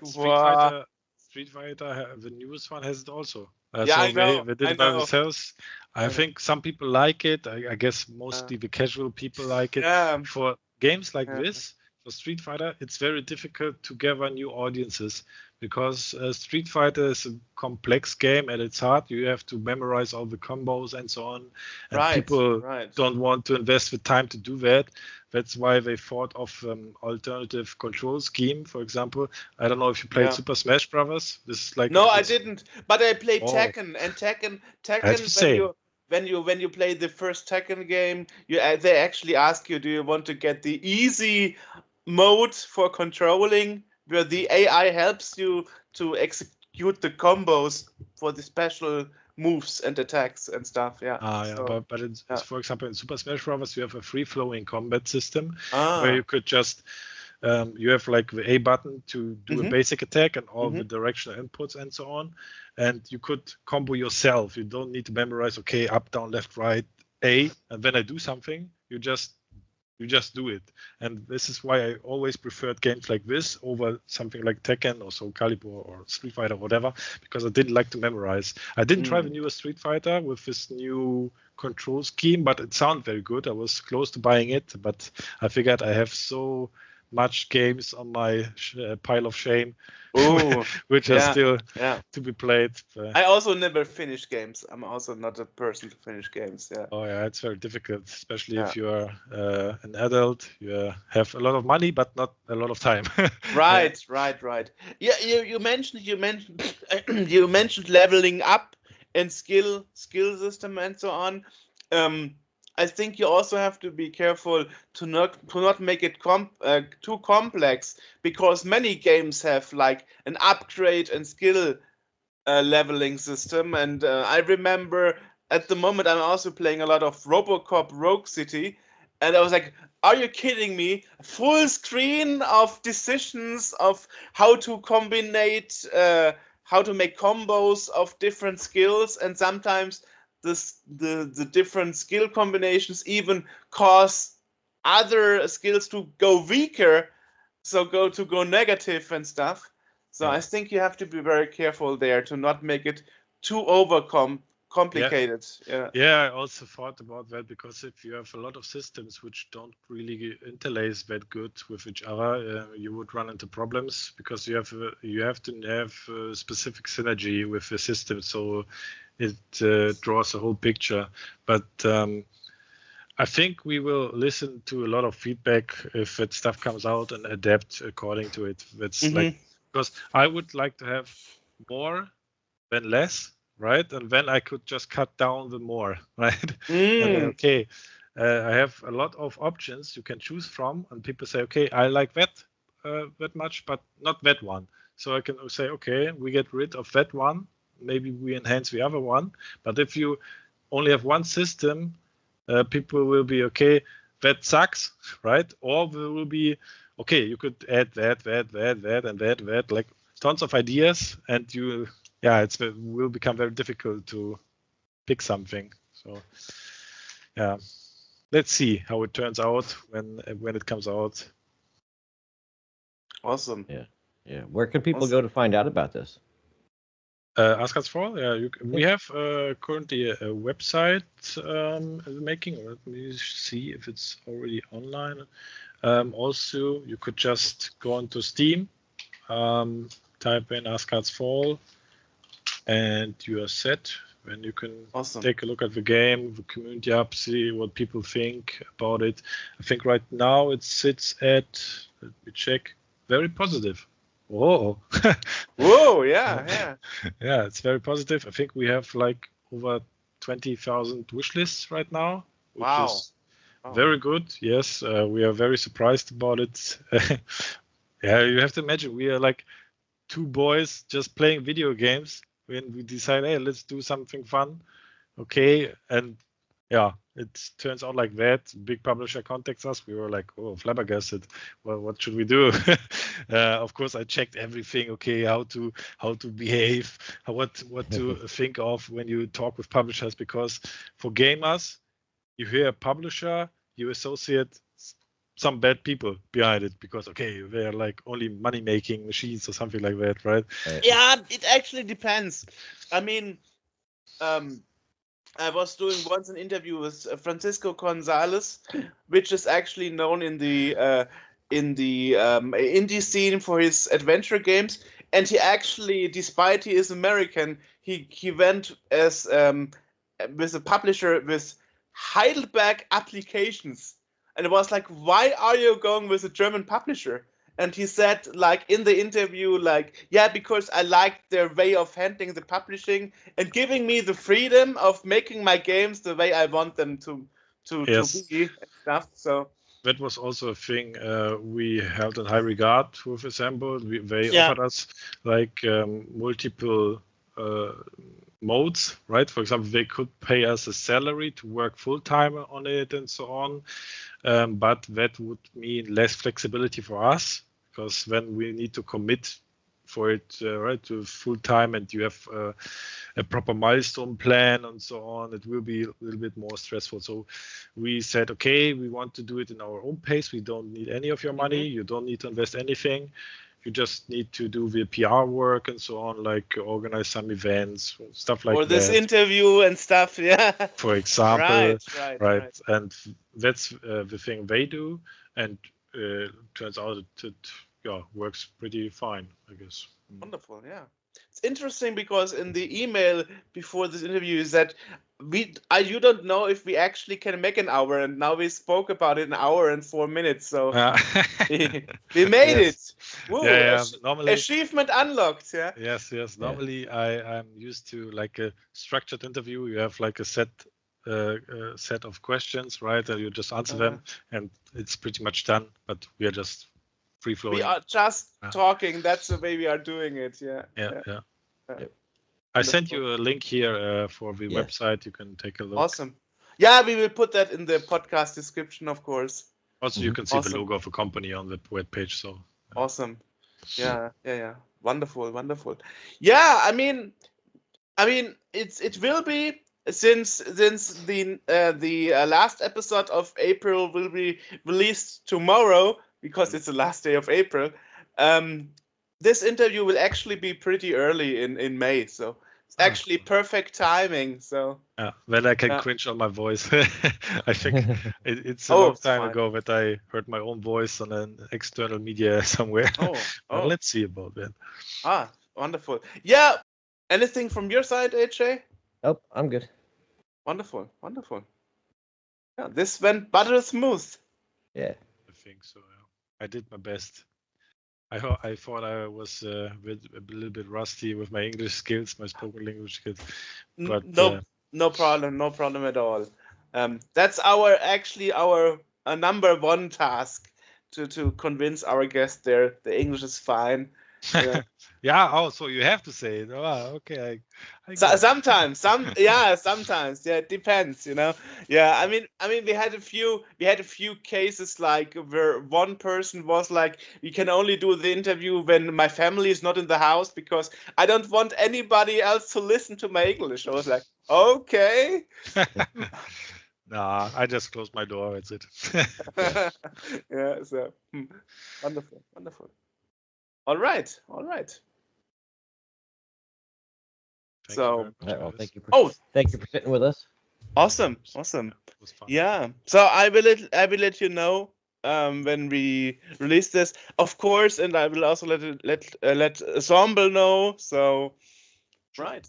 Street Fighter, the newest one has it also. I know. They did it by themselves. I think some people like it. I guess mostly the casual people like it. For games like this, for Street Fighter, it's very difficult to gather new audiences because Street Fighter is a complex game at its heart. You have to memorize all the combos and so on. And people don't want to invest the time to do that. That's why they thought of alternative control scheme, for example. I don't know if you played Super Smash Brothers. This is like I didn't, but I played Tekken, and Tekken when you play the first Tekken game, they actually ask you, do you want to get the easy mode for controlling, where the AI helps you to execute the combos for the special moves and attacks and stuff. But it's, for example, in Super Smash Bros. You have a free-flowing combat system where you could just you have like the A button to do a basic attack and all the directional inputs and so on, and you could combo yourself. You don't need to memorize up, down, left, right, A, and when I do something, you just do it. And this is why I always preferred games like this over something like Tekken or Soul Calibur or Street Fighter or whatever, because I didn't like to memorize. I didn't try the newest Street Fighter with this new control scheme, but it sounded very good. I was close to buying it, but I figured I have so much games on my pile of shame, which are still to be played. I also never finish games. I'm also not a person to finish games. It's very difficult, especially if you are an adult. You have a lot of money, but not a lot of time. Right. Yeah, you mentioned you mentioned leveling up and skill system and so on. I think you also have to be careful to not make it too complex, because many games have like an upgrade and skill leveling system. And I remember at the moment I'm also playing a lot of RoboCop Rogue City, and I was like, are you kidding me? Full screen of decisions of how to combinate, how to make combos of different skills, and sometimes the different skill combinations even cause other skills to go weaker, so go negative and stuff. So I think you have to be very careful there to not make it too complicated. I also thought about that, because if you have a lot of systems which don't really interlace that good with each other, you would run into problems, because you have to have a specific synergy with the system, so it draws a whole picture. But I think we will listen to a lot of feedback if that stuff comes out and adapt according to it. That's like, because I would like to have more than less, right? And then I could just cut down the more, right? I have a lot of options you can choose from, and people say, okay, I like that much, but not that one. So I can say, okay, we get rid of that one. Maybe we enhance the other one. But if you only have one system, people will be, okay, that sucks, right? Or there will be, okay, you could add that, and that, like tons of ideas, and it will become very difficult to pick something. So, let's see how it turns out when it comes out. Awesome. Yeah. Where can people go to find out about this? Asgard's Fall. Yeah, we have currently a website making. Let me see if it's already online. Also, you could just go onto Steam, type in Asgard's Fall, and you are set. When you can take a look at the game, the community up, see what people think about it. I think right now it sits at, let me check, very positive. Whoa. Whoa, yeah. Yeah, it's very positive. I think we have like over 20,000 wish lists right now, which is very good. Yes, we are very surprised about it. Yeah, you have to imagine we are like two boys just playing video games when we decide, hey, let's do something fun. Okay, and yeah, it turns out like that. Big publisher contacts us. We were like, oh, flabbergasted. Well, what should we do? Of course, I checked everything. Okay, how to behave, what to think of when you talk with publishers, because for gamers, you hear a publisher, you associate some bad people behind it because they're like only money making machines or something like that, right? Yeah, it actually depends. I mean, I was doing once an interview with Francisco Gonzalez, which is actually known in the indie scene for his adventure games, and he actually, despite he is American, he went as with a publisher with Heidelberg Applications, and it was like, why are you going with a German publisher? And he said, like, in the interview, like, yeah, because I like their way of handling the publishing and giving me the freedom of making my games the way I want them to be and stuff. So that was also a thing we held in high regard with Assemble. They offered us like multiple modes, right? For example, they could pay us a salary to work full time on it and so on. But that would mean less flexibility for us, because when we need to commit for it right to full time and you have a proper milestone plan and so on, it will be a little bit more stressful. So we said, okay, we want to do it in our own pace. We don't need any of your money. You don't need to invest anything. You just need to do the PR work and so on, like organize some events, stuff like that. Or this interview and stuff, yeah. For example, right. And that's the thing they do, and turns out it works pretty fine, I guess. Wonderful, yeah. It's interesting because in the email before this interview is that you don't know if we actually can make an hour, and now we spoke about it an hour and 4 minutes, so we made it. Woo, normally achievement unlocked. Yes. Normally I'm used to like a structured interview. You have like a set of questions, right, and you just answer them and it's pretty much done, but we are just free flowing. We are just talking. That's the way we are doing it. Yeah. I sent you a link here for the website. You can take a look. Awesome. Yeah, we will put that in the podcast description, of course. Also, you can see the logo of a company on the web page. So awesome. Yeah. Wonderful. Yeah, I mean, it will be since the last episode of April will be released tomorrow because it's the last day of April. This interview will actually be pretty early in May, so it's actually perfect timing. So then I can cringe on my voice. I think it's a long time ago that I heard my own voice on an external media somewhere. But let's see about that. Wonderful. Yeah. Anything from your side, AJ? Nope, I'm good. Wonderful. Yeah, this went butter smooth. Yeah. I think so. Yeah. I did my best. I thought I was a little bit rusty with my English skills, my spoken language skills. But no problem at all. That's our number one task to convince our guests the English is fine. Yeah. So you have to say it. Okay. Sometimes. Yeah, it depends. Yeah. I mean, we had a few cases like where one person was like, "We can only do the interview when my family is not in the house because I don't want anybody else to listen to my English." I was like, "Okay." Nah, I just closed my door. That's it. Yeah. So wonderful. All right. Thank you for sitting with us. Awesome. It was fun. Yeah. So I will let you know when we release this, of course, and I will also let Ensemble know. So right,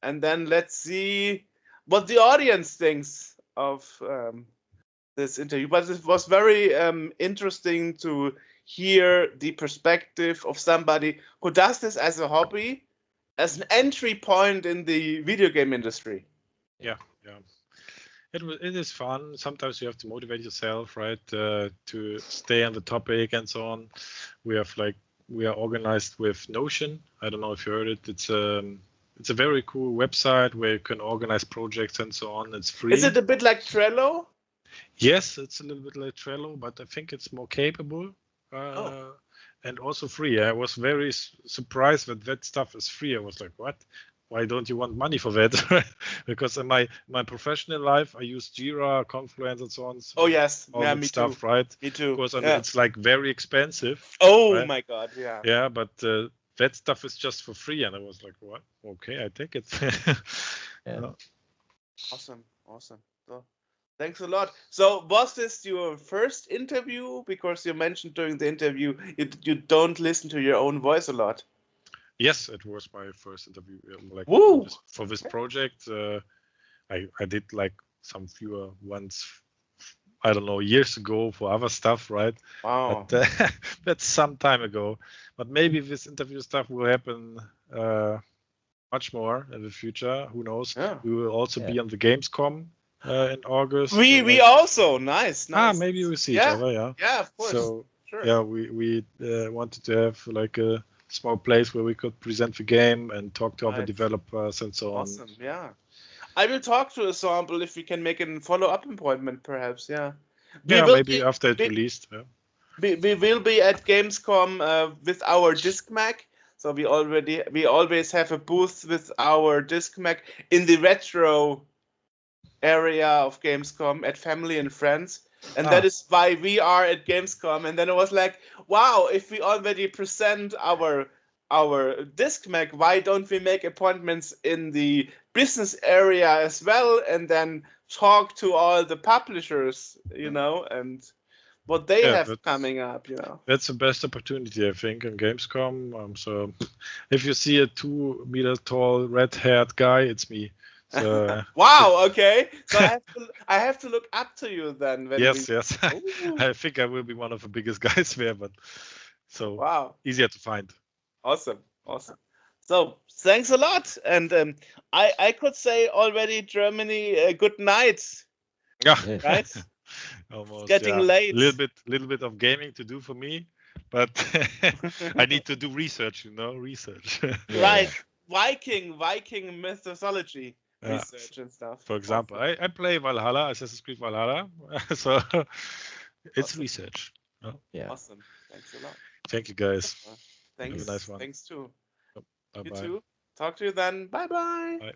and then let's see what the audience thinks of this interview. But it was very interesting to hear the perspective of somebody who does this as a hobby, as an entry point in the video game industry. Yeah. It is fun. Sometimes you have to motivate yourself, right, to stay on the topic and so on. We are organized with Notion. I don't know if you heard it. It's a very cool website where you can organize projects and so on. It's free. Is it a bit like Trello? Yes, it's a little bit like Trello, but I think it's more capable and also free. I was very surprised that stuff is free. I was like, what? Why don't you want money for that? Because in my professional life, I use Jira, Confluence, and so on. So oh yes, all that me stuff, too. right? Me too. Because it's like very expensive. Oh right? my god, yeah. Yeah, but that stuff is just for free, and I was like, what? Okay, I take it. Yeah. Awesome. So, thanks a lot. So was this your first interview? Because you mentioned during the interview you don't listen to your own voice a lot. Yes, it was my first interview. For this project, I did like some fewer ones, I don't know, years ago for other stuff, right? Wow. But that's some time ago. But maybe this interview stuff will happen much more in the future. Who knows? Yeah. We will also be on the Gamescom in August. We also nice. Maybe we see each other. Yeah, of course. So sure. yeah, we wanted to have like a small place where we could present the game and talk to other developers and so on. Awesome. Yeah. I will talk to Ensemble if we can make a follow-up appointment, perhaps. Yeah. Maybe after it's released. Yeah. We will be at Gamescom with our Disc Mag. So we always have a booth with our Disc Mag in the retro area of Gamescom at Family and Friends. And that is why we are at Gamescom. And then it was like, wow, if we already present our Disc Mag, why don't we make appointments in the business area as well, and then talk to all the publishers, and what they have coming up, That's the best opportunity, I think, in Gamescom. So if you see a 2 meter tall red-haired guy, it's me. So, wow. Okay. So I have to look up to you then. Yes. I think I will be one of the biggest guys there, but wow, easier to find. Awesome. So thanks a lot, and I could say already Germany good night. Yeah. Right. Almost. It's getting late. Little bit of gaming to do for me, but I need to do research. Research. Right. Viking mythology. Research and stuff. For example, awesome. I play Valhalla, Assassin's Creed Valhalla, so it's awesome. Research. Yeah. Awesome. Thanks a lot. Thank you, guys. Thanks. Have a nice one. Thanks too. Bye-bye. You too. Talk to you then. Bye-bye. Bye.